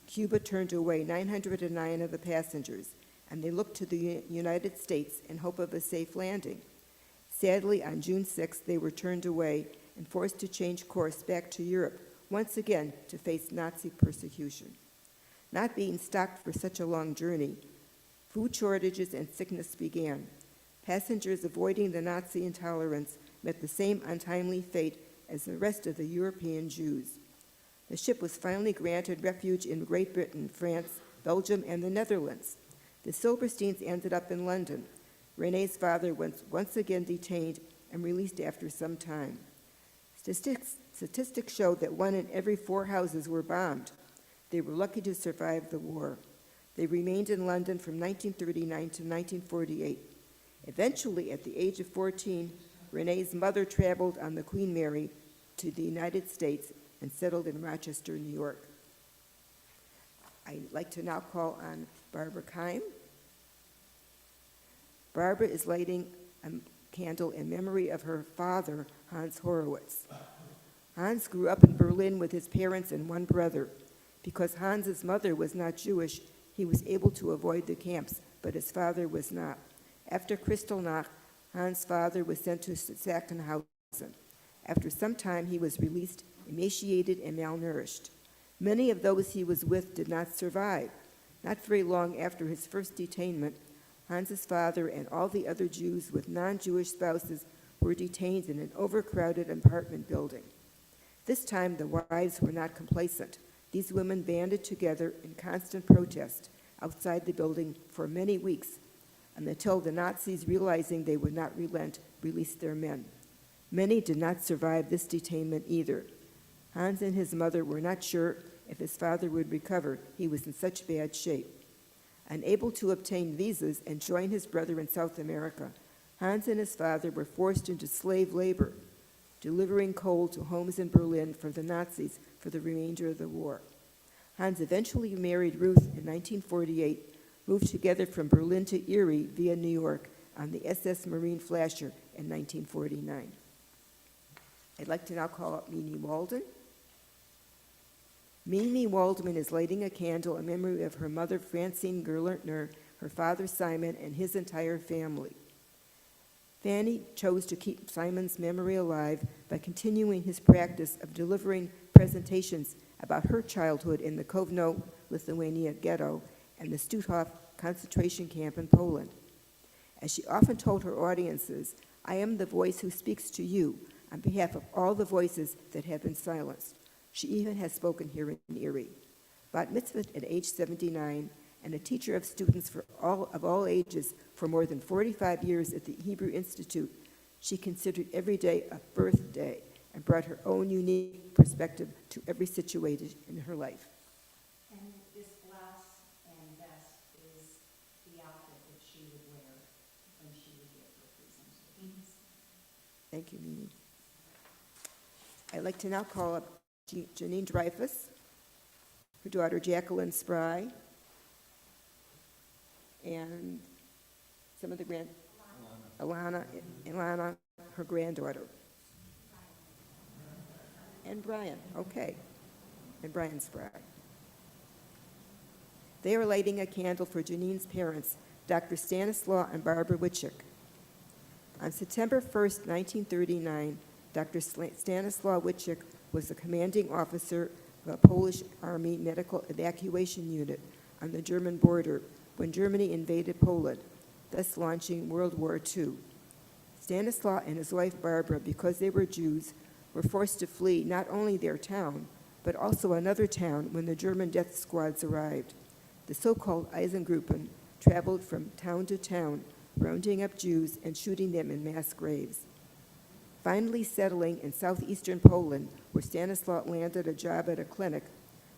Cuba turned away 909 of the passengers, and they looked to the United States in hope of a safe landing. Sadly, on June 6, they were turned away and forced to change course back to Europe, once again to face Nazi persecution. Not being stocked for such a long journey, food shortages and sickness began. Passengers avoiding the Nazi intolerance met the same untimely fate as the rest of the European Jews. The ship was finally granted refuge in Great Britain, France, Belgium, and the Netherlands. The Silbersteins ended up in London. Renee's father was once again detained and released after some time. Statistics showed that 1 in every 4 houses were bombed. They were lucky to survive the war. They remained in London from 1939 to 1948. Eventually, at the age of 14, Renee's mother traveled on the Queen Mary to the United States and settled in Rochester, New York. I'd like to now call on Barbara Keim. Barbara is lighting a candle in memory of her father, Hans Horowitz. Hans grew up in Berlin with his parents and 1 brother. Because Hans's mother was not Jewish, he was able to avoid the camps, but his father was not. After Kristallnacht, Hans' father was sent to Sachsenhausen. After some time, he was released, emaciated and malnourished. Many of those he was with did not survive. Not very long after his first detainment, Hans's father and all the other Jews with non-Jewish spouses were detained in an overcrowded apartment building. This time, the wives were not complacent. These women banded together in constant protest outside the building for many weeks, and until the Nazis, realizing they would not relent, released their men. Many did not survive this detainment either. Hans and his mother were not sure if his father would recover. He was in such bad shape. Unable to obtain visas and join his brother in South America, Hans and his father were forced into slave labor, delivering coal to homes in Berlin for the Nazis for the remainder of the war. Hans eventually married Ruth in 1948, moved together from Berlin to Erie via New York on the SS Marine Flasher in 1949. I'd like to now call up Mimi Walden. Mimi Waldman is lighting a candle in memory of her mother, Francine Gerlertner, her father, Simon, and his entire family. Fanny chose to keep Simon's memory alive by continuing his practice of delivering presentations about her childhood in the Kovno, Lithuania ghetto and the Stutthof concentration camp in Poland. As she often told her audiences, "I am the voice who speaks to you on behalf of all the voices that have been silenced." She even has spoken here in Erie. Bat mitzvah at age 79 and a teacher of students of all ages for more than 45 years at the Hebrew Institute, she considered every day a birthday and brought her own unique perspective to every situation in her life. And this blouse and vest is the outfit that she would wear Thank you, Mimi. I'd like to now call up Janine Dreyfus, her daughter Jacqueline Spry, and some of the Ilana, her granddaughter. And Brian, okay. And Brian Spry. They are lighting a candle for Janine's parents, Dr. Stanislaw and Barbara Witchick. On September 1st, 1939, Dr. Stanislaw Witchick was the commanding officer of a Polish Army medical evacuation unit on the German border when Germany invaded Poland, thus launching World War II. Stanislaw and his wife Barbara, because they were Jews, were forced to flee not only their town, but also another town when the German death squads arrived. The so-called Eisengruppen traveled from town to town, rounding up Jews and shooting them in mass graves. Finally settling in southeastern Poland, where Stanislaw landed a job at a clinic,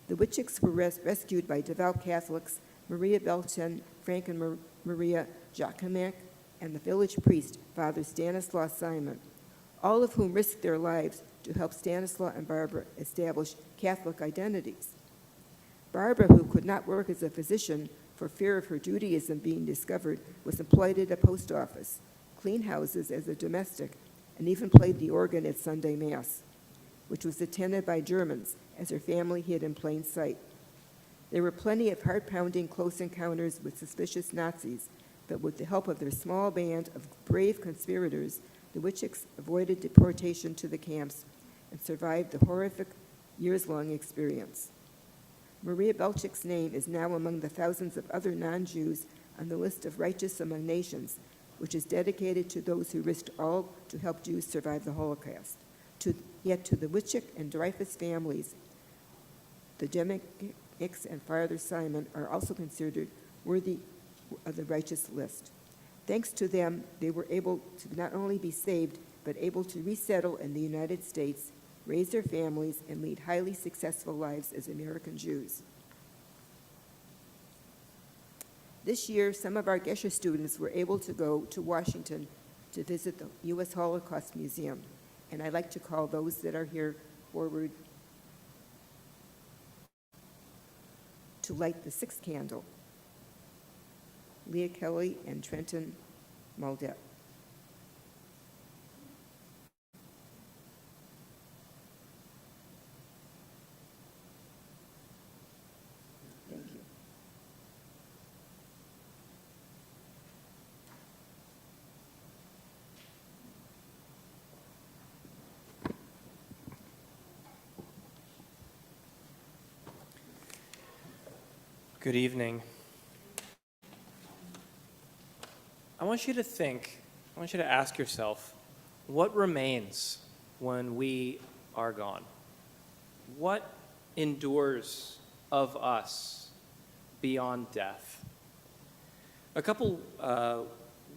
the Witchicks were rescued by devout Catholics Maria Belchen, Frank and Maria Jakimek, and the village priest, Father Stanislaw Simon, all of whom risked their lives to help Stanislaw and Barbara establish Catholic identities. Barbara, who could not work as a physician for fear of her Judaism being discovered, was employed at a post office, cleaned houses as a domestic, and even played the organ at Sunday Mass, which was attended by Germans as her family hid in plain sight. There were plenty of heart-pounding close encounters with suspicious Nazis, but with the help of their small band of brave conspirators, the Witchicks avoided deportation to the camps and survived the horrific years-long experience. Maria Belchick's name is now among the thousands of other non-Jews on the list of Righteous Among Nations, which is dedicated to those who risked all to help Jews survive the Holocaust. Yet to the Witchick and Dreyfus families, the Demics and Father Simon are also considered worthy of the righteous list. Thanks to them, they were able to not only be saved, but able to resettle in the United States, raise their families, and lead highly successful lives as American Jews. This year, some of our Gesher students were able to go to Washington to visit the U.S. Holocaust Museum, and I'd like to call those that are here forward to light the sixth candle. Leah Kelly and Trenton Muldet. Thank you. Good evening. I want you to ask yourself, what remains when we are gone? What endures of us beyond death? A couple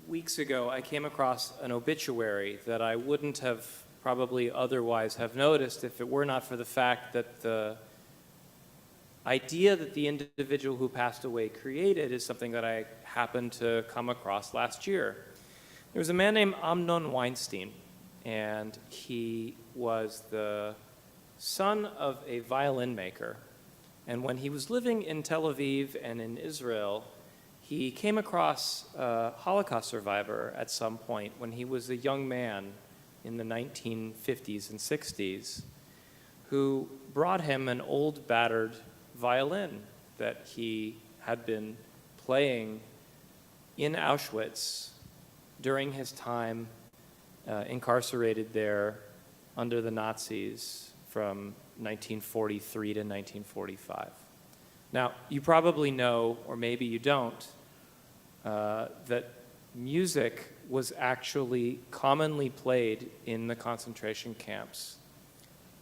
weeks ago, I came across an obituary that I wouldn't have probably otherwise have noticed if it were not for the fact that the idea that the individual who passed away created is something that I happened to come across last year. There was a man named Amnon Weinstein, and he was the son of a violin maker. And when he was living in Tel Aviv and in Israel, he came across a Holocaust survivor at some point when he was a young man in the 1950s and 60s, who brought him an old battered violin that he had been playing in Auschwitz during his time incarcerated there under the Nazis from 1943 to 1945. Now, you probably know, or maybe you don't, that music was actually commonly played in the concentration camps.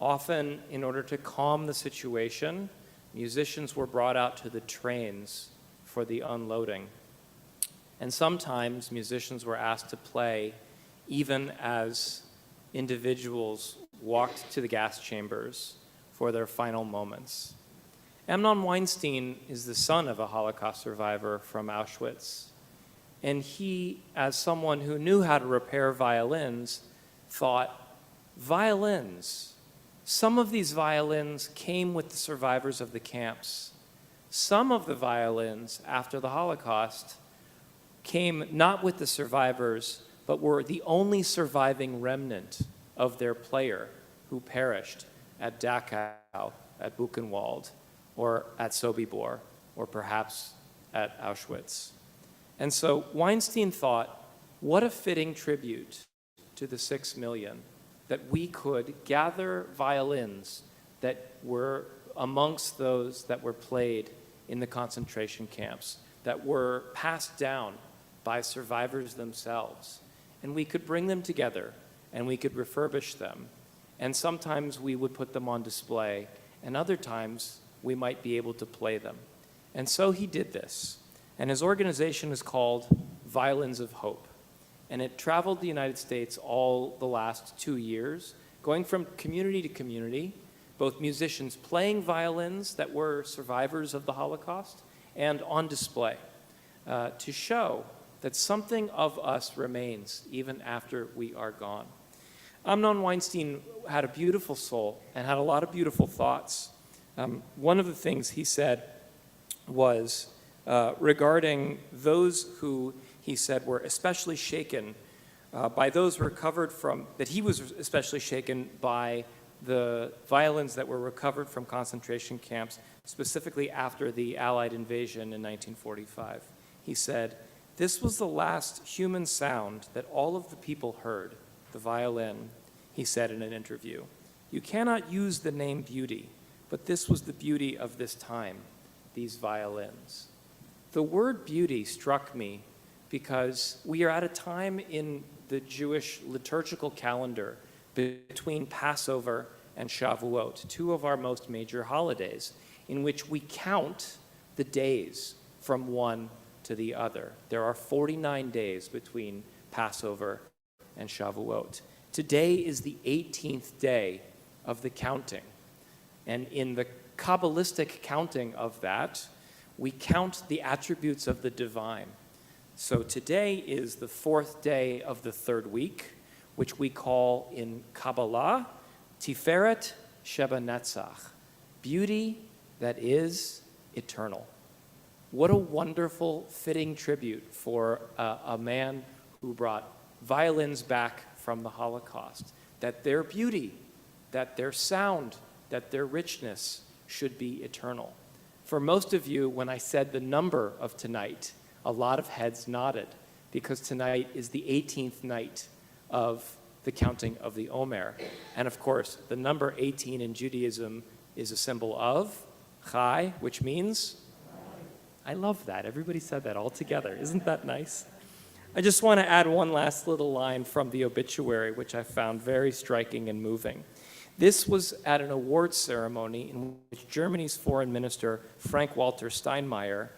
Often, in order to calm the situation, musicians were brought out to the trains for the unloading. And sometimes musicians were asked to play even as individuals walked to the gas chambers for their final moments. Amnon Weinstein is the son of a Holocaust survivor from Auschwitz. And he, as someone who knew how to repair violins, thought, violins. Some of these violins came with the survivors of the camps. Some of the violins after the Holocaust came not with the survivors, but were the only surviving remnant of their player who perished at Dachau, at Buchenwald, or at Sobibor, or perhaps at Auschwitz. And so Weinstein thought, what a fitting tribute to the 6 million that we could gather violins that were amongst those that were played in the concentration camps, that were passed down by survivors themselves. And we could bring them together, and we could refurbish them. And sometimes we would put them on display, and other times we might be able to play them. And so he did this. And his organization is called Violins of Hope. And it traveled the United States all the last 2 years, going from community to community, both musicians playing violins that were survivors of the Holocaust and on display, to show that something of us remains even after we are gone. Amnon Weinstein had a beautiful soul and had a lot of beautiful thoughts. One of the things he said was regarding those who he said were especially shaken by those recovered from, that he was especially shaken by the violins that were recovered from concentration camps, specifically after the Allied invasion in 1945. He said, "This was the last human sound that all of the people heard, the violin," he said in an interview. "You cannot use the name beauty, but this was the beauty of this time, these violins." The word beauty struck me because we are at a time in the Jewish liturgical calendar between Passover and Shavuot, two of our most major holidays, in which we count the days from one to the other. There are 49 days between Passover and Shavuot. Today is the 18th day of the counting. And in the Kabbalistic counting of that, we count the attributes of the divine. So today is the 4th day of the 3rd week, which we call in Kabbalah, Tiferet Sheba Netzach, beauty that is eternal. What a wonderful, fitting tribute for a man who brought violins back from the Holocaust, that their beauty, that their sound, that their richness should be eternal. For most of you, when I said the number of tonight, a lot of heads nodded, because tonight is the 18th night of the counting of the Omer. And of course, the number 18 in Judaism is a symbol of Chai, which means, I love that. Everybody said that all together. Isn't that nice? I just want to add one last little line from the obituary, which I found very striking and moving. This was at an awards ceremony in which Germany's foreign minister, Frank-Walter Steinmeier,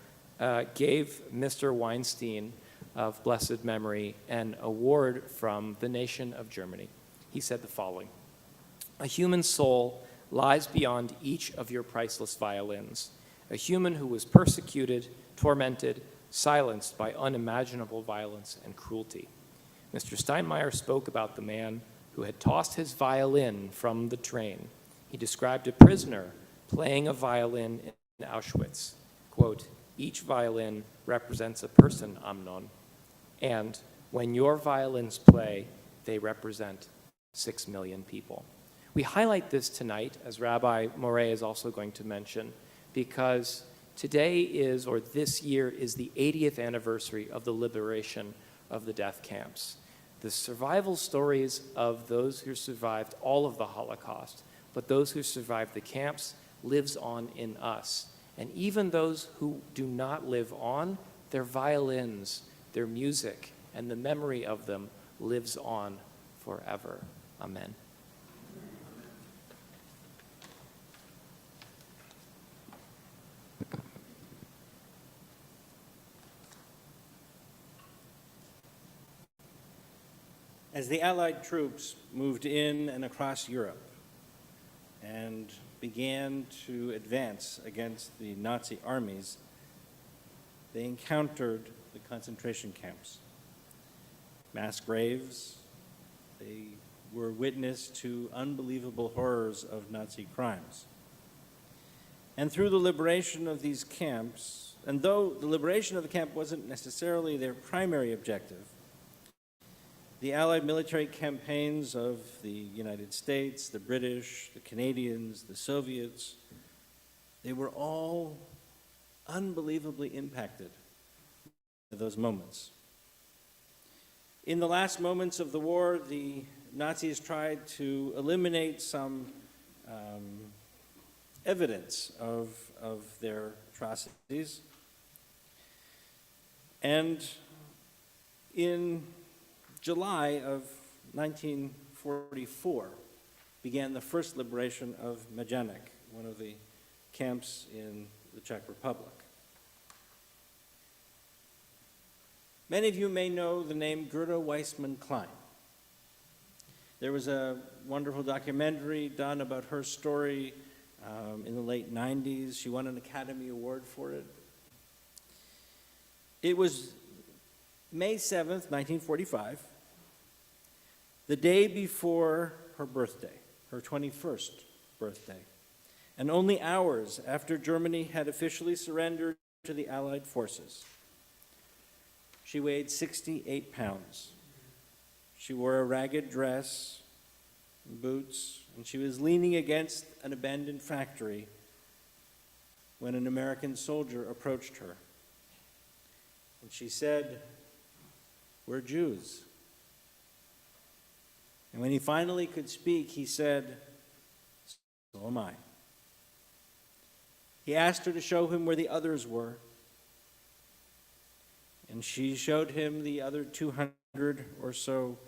gave Mr. Weinstein of blessed memory an award from the nation of Germany. He said the following: "A human soul lies beyond each of your priceless violins, a human who was persecuted, tormented, silenced by unimaginable violence and cruelty." Mr. Steinmeier spoke about the man who had tossed his violin from the train. He described a prisoner playing a violin in Auschwitz. Quote, "Each violin represents a person, Amnon. And when your violins play, they represent 6 million people." We highlight this tonight, as Rabbi Morey is also going to mention, because today is, or this year, is the 80th anniversary of the liberation of the death camps. The survival stories of those who survived all of the Holocaust, but those who survived the camps, lives on in us. And even those who do not live on, their violins, their music, and the memory of them lives on forever. Amen. As the Allied troops moved in and across Europe and began to advance against the Nazi armies, they encountered the the concentration camps. Mass graves, they were witness to unbelievable horrors of Nazi crimes. And through the liberation of these camps, and though the liberation of the camp wasn't necessarily their primary objective, the Allied military campaigns of the United States, the British, the Canadians, the Soviets, they were all unbelievably impacted by those moments. In the last moments of the war, the Nazis tried to eliminate some evidence of their atrocities. And in July of 1944 began the first liberation of Majdanek, one of the camps in the Czech Republic. Many of you may know the name Gerda Weissmann Klein. There was a wonderful documentary done about her story in the late 90s. She won an Academy Award for it. It was May 7th, 1945, the day before her birthday, her 21st birthday, and only hours after Germany had officially surrendered to the Allied forces. She weighed 68 pounds. She wore a ragged dress, and boots, and she was leaning against an abandoned factory when an American soldier approached her. And she said, "We're Jews." And when he finally could speak, he said, "So am I." He asked her to show him where the others were. And she showed him the other 200 or so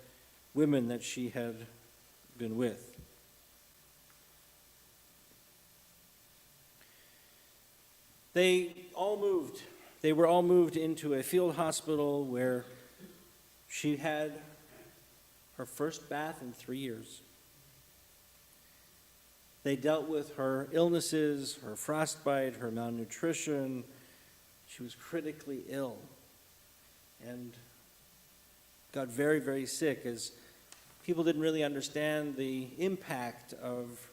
women that she had been with. They were all moved into a field hospital where she had her first bath in 3 years. They dealt with her illnesses, her frostbite, her malnutrition. She was critically ill and got very, very sick, as people didn't really understand the impact of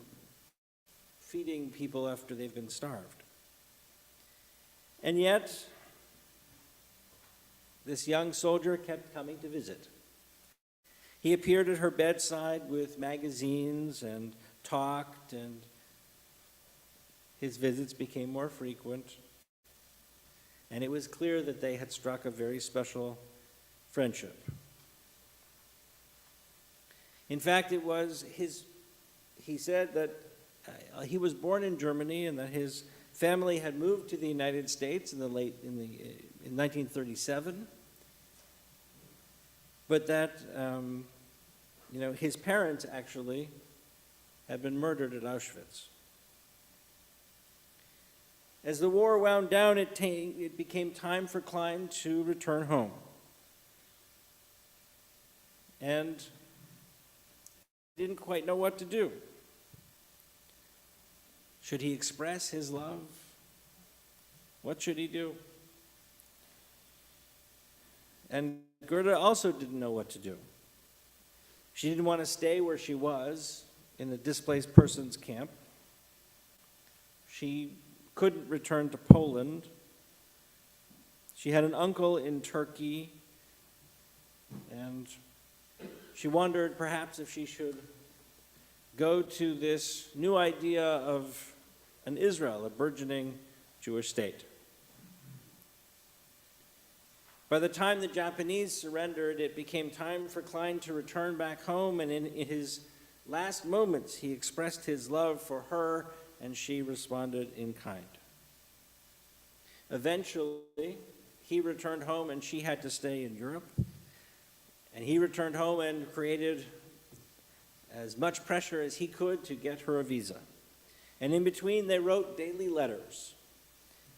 feeding people after they've been starved. And yet, this young soldier kept coming to visit. He appeared at her bedside with magazines and talked, and his visits became more frequent. And it was clear that they had struck a very special friendship. In fact, he said that he was born in Germany and that his family had moved to the United States in 1937, but that his parents actually had been murdered at Auschwitz. As the war wound down, it became time for Klein to return home. And he didn't quite know what to do. Should he express his love? What should he do? And Gerda also didn't know what to do. She didn't want to stay where she was in the displaced persons camp. She couldn't return to Poland. She had an uncle in Turkey, and she wondered perhaps if she should go to this new idea of an Israel, a burgeoning Jewish state. By the time the Japanese surrendered, it became time for Klein to return back home, and in his last moments, he expressed his love for her, and she responded in kind. Eventually, he returned home, and she had to stay in Europe. And he returned home and created as much pressure as he could to get her a visa. And in between, they wrote daily letters.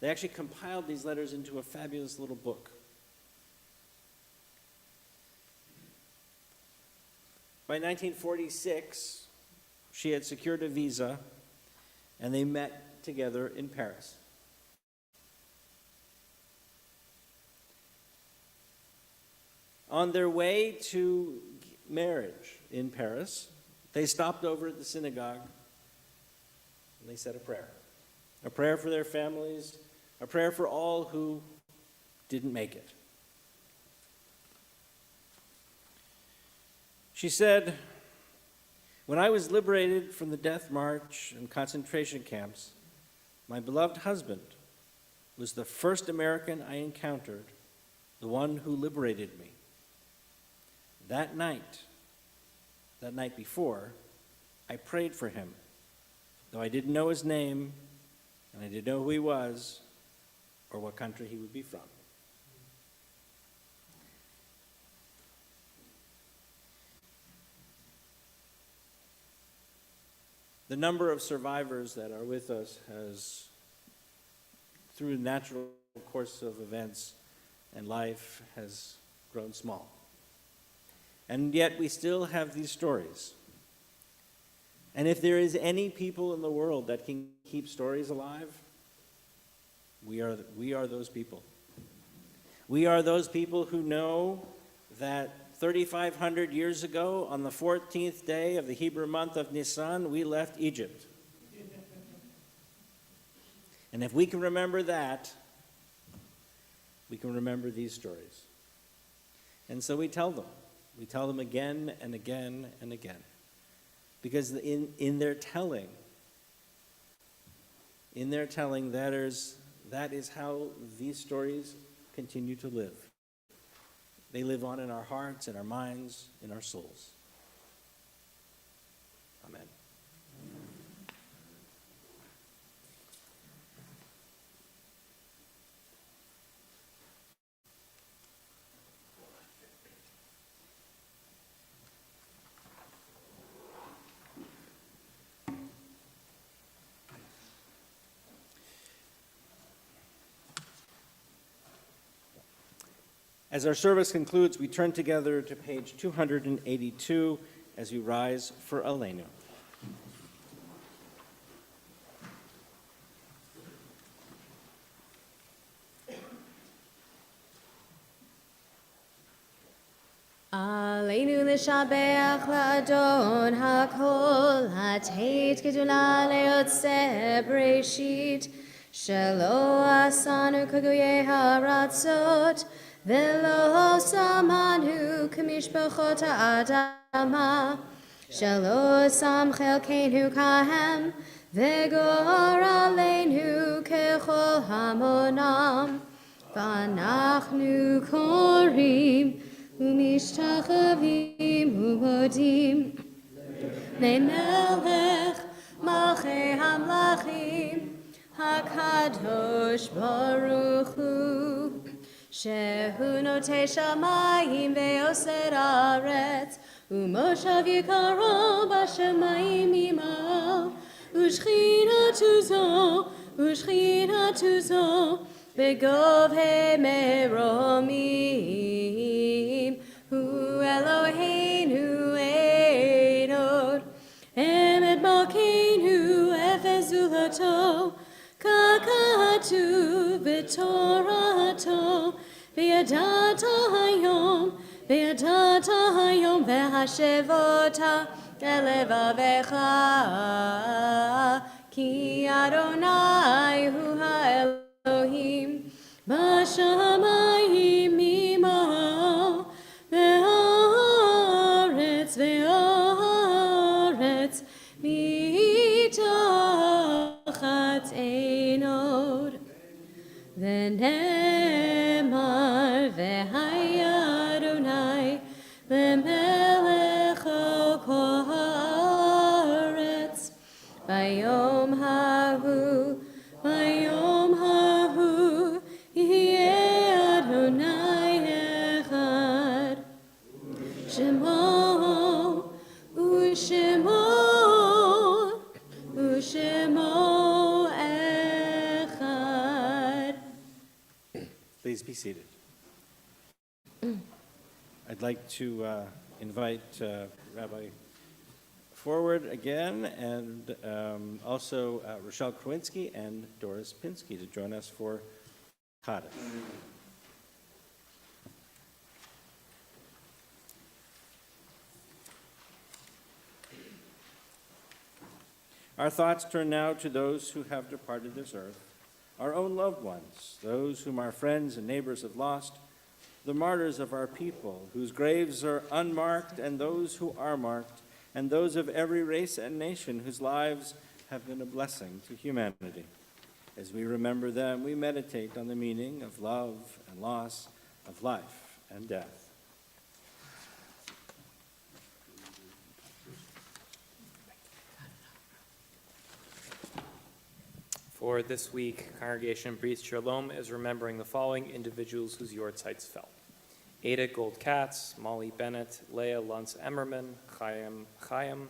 They actually compiled these letters into a fabulous little book. By 1946, she had secured a visa, and they met together in Paris. On their way to marriage in Paris, they stopped over at the synagogue and they said a prayer for their families, a prayer for all who didn't make it. She said, "When I was liberated from the death march and concentration camps, my beloved husband was the first American I encountered, the one who liberated me. That night before, I prayed for him, though I didn't know his name and I didn't know who he was or what country he would be from." The number of survivors that are with us has, through the natural course of events and life, has grown small. And yet we still have these stories. And if there is any people in the world that can keep stories alive, we are those people. We are those people who know that 3,500 years ago, on the 14th day of the Hebrew month of Nisan, we left Egypt. And if we can remember that, we can remember these stories. And so we tell them. We tell them again and again and again. Because in their telling, that is how these stories continue to live. They live on in our hearts, in our minds, in our souls. Amen. As our service concludes, we turn together to page 282 as we rise for Aleinu. Aleinu l'shabeach la'adon hakol, hateit gedula le'otzeh breshit, shelo asanu kaguyeh haratzot, velo samanu kamishpachot ha'adama, shelo sam chelkeinu kahem, vegor aleinu kechol hamonam, v'anachnu korim, ומשתחווים ומודים למלך מלכי המלכים הקדוש ברוך הוא שהוא נוטה שמיים ועושה ארץ ומושב יקרו בשמיים עמו ושכינתו זו בגובהי מרומים הוא אלוהינו אדון אמת מלכנו אפס זולתו ככתוב בתורתו וידעת היום והשבות ללבביך כי אדוני הוא האלוהים בשמיים עמו והארץ מתחת עינו ונאמר והיה אדוני למלך על כל הארץ ביום ההוא יהיה אדוני אחד שמו אחד. Please be seated. I'd like to invite Rabbi forward again, and also Rochelle Krawinski and Doris Pinsky to join us for Kaddish. Our thoughts turn now to those who have departed this earth, our own loved ones, those whom our friends and neighbors have lost, the martyrs of our people, whose graves are unmarked, and those who are marked, and those of every race and nation whose lives have been a blessing to humanity. As we remember them, we meditate on the meaning of love and loss, of life and death. For this week, Congregation Breathe Shalom is remembering the following individuals whose yortzites fell: Ada Gold-Katz, Molly Bennett, Leah Luntz-Emmerman, Chaim,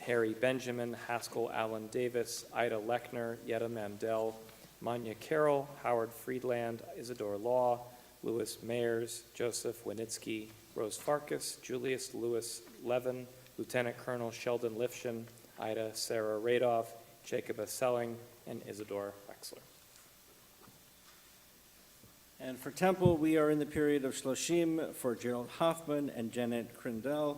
Harry Benjamin, Haskell Allen Davis, Ida Lechner, Yetta Mandel, Manya Carroll, Howard Friedland, Isidore Law, Louis Mayers, Joseph Winitsky, Rose Farkas, Julius Lewis Levin, Lieutenant Colonel Sheldon Lifshin, Ida Sarah Radoff, Jacob Selling, and Isidore Wexler. And for Temple, we are in the period of Shloshim for Gerald Hoffman and Janet Crindell,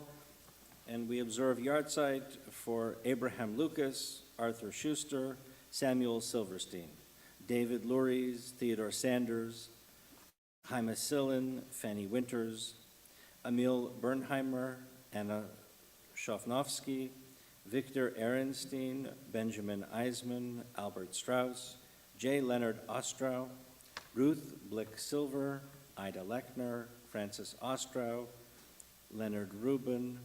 and we observe Yartzeit for Abraham Lucas, Arthur Schuster, Samuel Silverstein, David Luries, Theodore Sanders, Jaime Sillen, Fanny Winters, Emil Bernheimer, Anna Shofnovsky, Victor Ehrenstein, Benjamin Eisman, Albert Strauss, J. Leonard Ostrow, Ruth Blick Silver, Ida Lechner, Francis Ostrow, Leonard Rubin,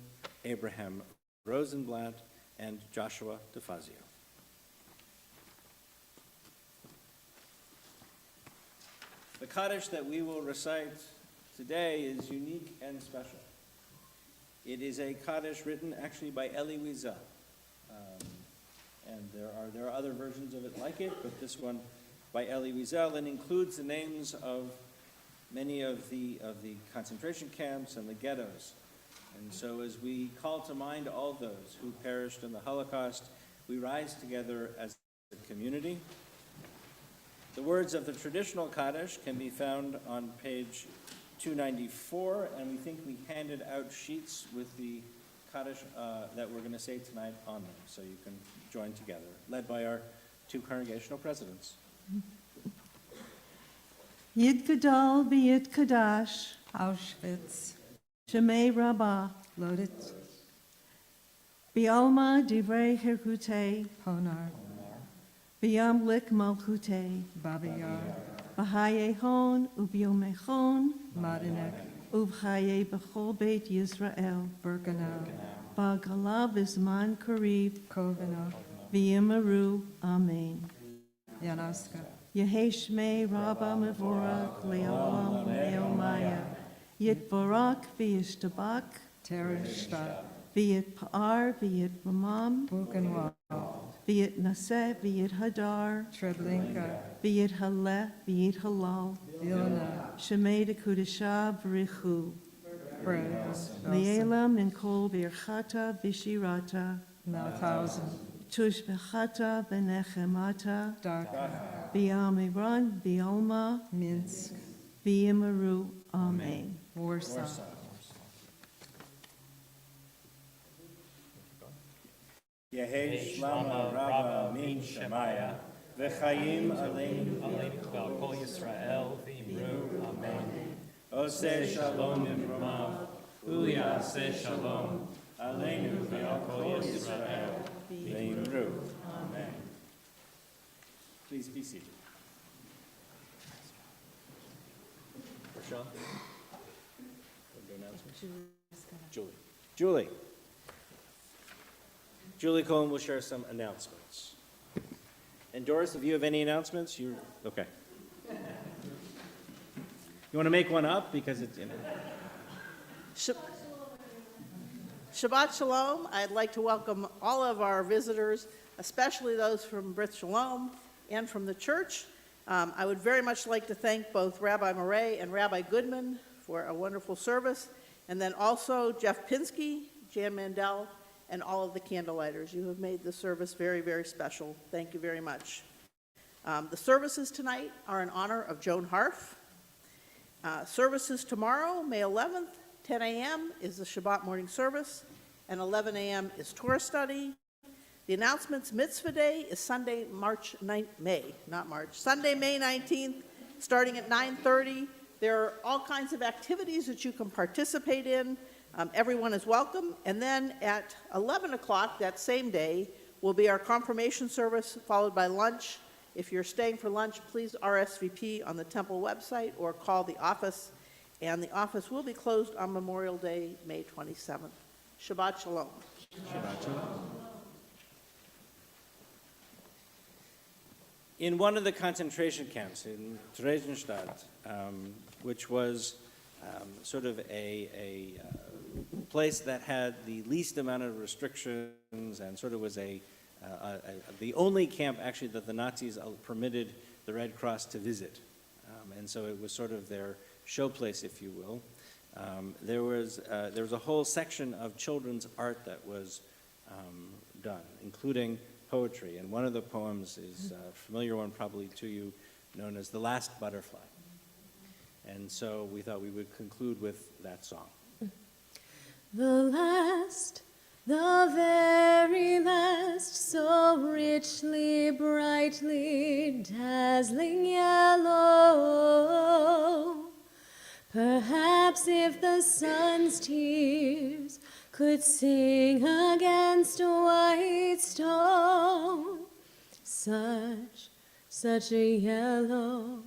Abraham Rosenblatt, and Joshua DeFazio. The Kaddish that we will recite today is unique and special. It is a Kaddish written actually by Elie Wiesel. And there are other versions of it like it, but this one by Elie Wiesel, and includes the names of many of the concentration camps and the ghettos. And so as we call to mind all those who perished in the Holocaust, we rise together as a community. The words of the traditional Kaddish can be found on page 294, and we think we handed out sheets with the Kaddish that we're going to say tonight on them, so you can join together, led by our two congregational presidents. Yid Gadol b'Yid Kadash, Auschwitz, Shemei Rabbah, Loditz, B'Alma Divrei Hirkutei, Ponar, B'Yamlik Malchutei, Babi Yar, B'Hayehon U'B'Yomechon, Madinek, U'B'Chaye B'Chol Beit Yisrael, Birkenau, Ba'Gala V'Zman Karib, Kovano, V'Yimaru, Amen. Yanoska, Yehi Shmei Rabbah Mevorach Le'olam Le'omaya, Yitbarak V'Yishtabak, Tereshta, V'Yit Pa'ar V'Yit Ramam, Buchenwald, V'Yit Naseh V'Yit Hadar, Treblinka, V'Yit Haleh V'Yit Halal, Vilna, Shemei Dekudesha V'Richu, Brez, Le'elam Min Kol V'Irchata V'Shirata, Mauthausen, Tush V'Chata V'Nechemata, Darka, V'Amiran V'Alma Minsk, V'Yimaru, Amen. Warsaw, Yehi Shlama Rabba Min Shemaya, V'chayim Aleinu Aleinu Kol Yisrael v'Imru, Amen. Oseh Shalom Imramav, Uyaseh Shalom. Aleinu V'al Kol Yisrael, V'imru. Amen. Please be seated. Rochelle? Julie. Julie Cohen will share some announcements. And Doris, if you have any announcements, okay. You want to make one up because it's, Shabbat Shalom. I'd like to welcome all of our visitors, especially those from Brit Shalom and from the church. I would very much like to thank both Rabbi Murray and Rabbi Goodman for a wonderful service, and then also Jeff Pinsky, Jan Mandel, and all of the candlelighters. You have made the service very, very special. Thank you very much. The services tonight are in honor of Joan Harf. Services tomorrow, May 11th, 10 a.m. is the Shabbat morning service, and 11 a.m. is Torah study. The announcements, Mitzvah Day is Sunday, Sunday, May 19th, starting at 9:30. There are all kinds of activities that you can participate in. Everyone is welcome. And then at 11 o'clock that same day will be our confirmation service, followed by lunch. If you're staying for lunch, please RSVP on the temple website or call the office. And the office will be closed on Memorial Day, May 27th. Shabbat Shalom. Shabbat shalom. In one of the concentration camps in Theresienstadt, which was sort of a place that had the least amount of restrictions and sort of was the only camp actually that the Nazis permitted the Red Cross to visit. And so it was sort of their showplace, if you will. There was a whole section of children's art that was done, including poetry. And one of the poems is a familiar one probably to you, known as The Last Butterfly. And so we thought we would conclude with that song. The very last, so richly, brightly, dazzling yellow. Perhaps if the sun's tears could sing against a white stone, such a yellow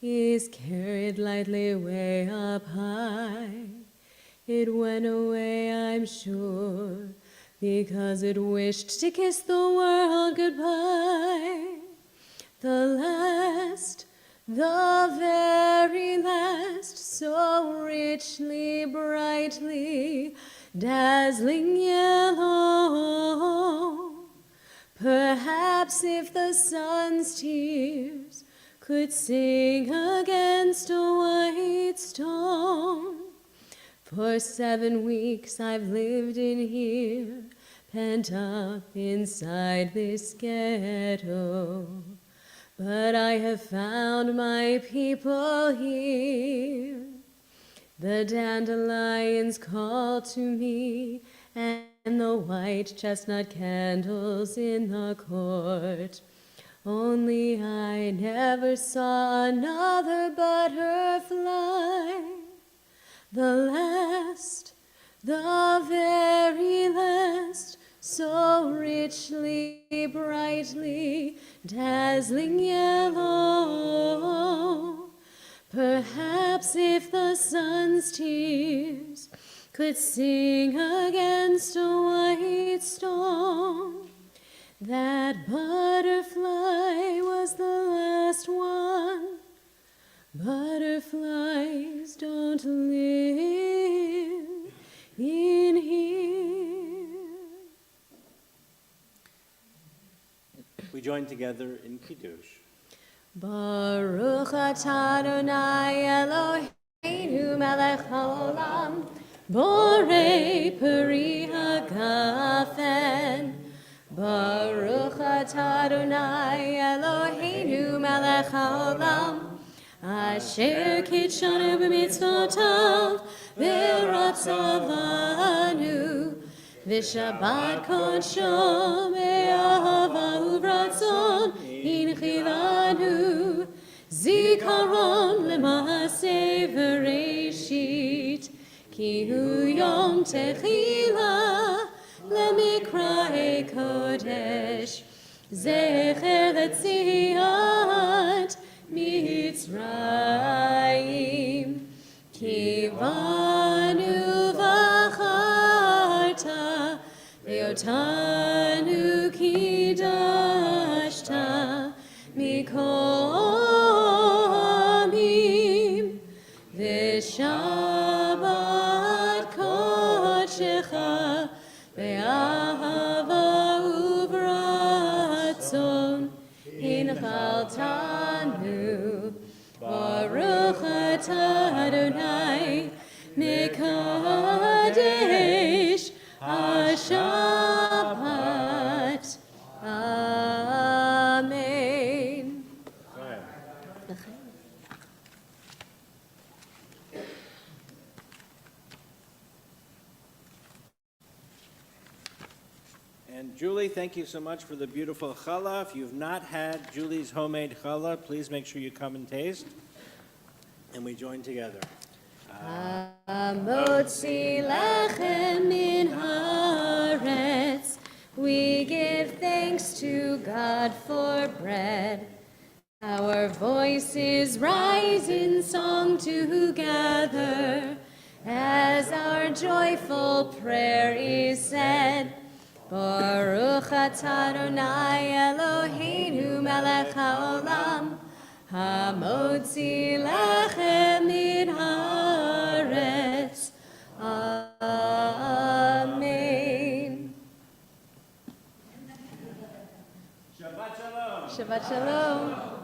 is carried lightly way up high. It went away, I'm sure, because it wished to kiss the world goodbye. The very last, so richly, brightly, dazzling yellow. Perhaps if the sun's tears could sing against a white stone. For 7 weeks I've lived in here, pent up inside this ghetto. But I have found my people here. The dandelions call to me, and the white chestnut candles in the court. Only I never saw another butterfly. The very last, so richly, brightly, dazzling yellow. Perhaps if the sun's tears could sing against a white stone, that butterfly was the last one. Butterflies don't live in here. We join together in Kiddush. Baruch atah Adonai Eloheinu melech haolam, borei peri hagafen. Baruch atah Adonai Eloheinu melech haolam, asher kitshanu b'mitzvotav v'ratzavanu, v'shabbat kodsho me'ahava u'vratzon inchilanu, zikaron l'maaseh v'reishit, ki hu yom techila l'mikra'e kodesh, zecher l'tziat Mitzrayim, kivanu v'acharta, ve'otanu kidashta, mikol amim, v'shabbat kodshecha, ve'ahava u'vratzon, inchaltanu. Baruch atah Adonai Mekadesh HaShabbat. Amen. And Julie, thank you so much for the beautiful challah. If you've not had Julie's homemade challah, please make sure you come and taste. And we join together. Hamotzi lechem min haaretz. We give thanks to God for bread. Our voices rise in song together as our joyful prayer is said. Baruch atah Adonai Eloheinu melech haolam, hamotzi lechem min haaretz. Amen. Shabbat shalom. Shabbat shalom.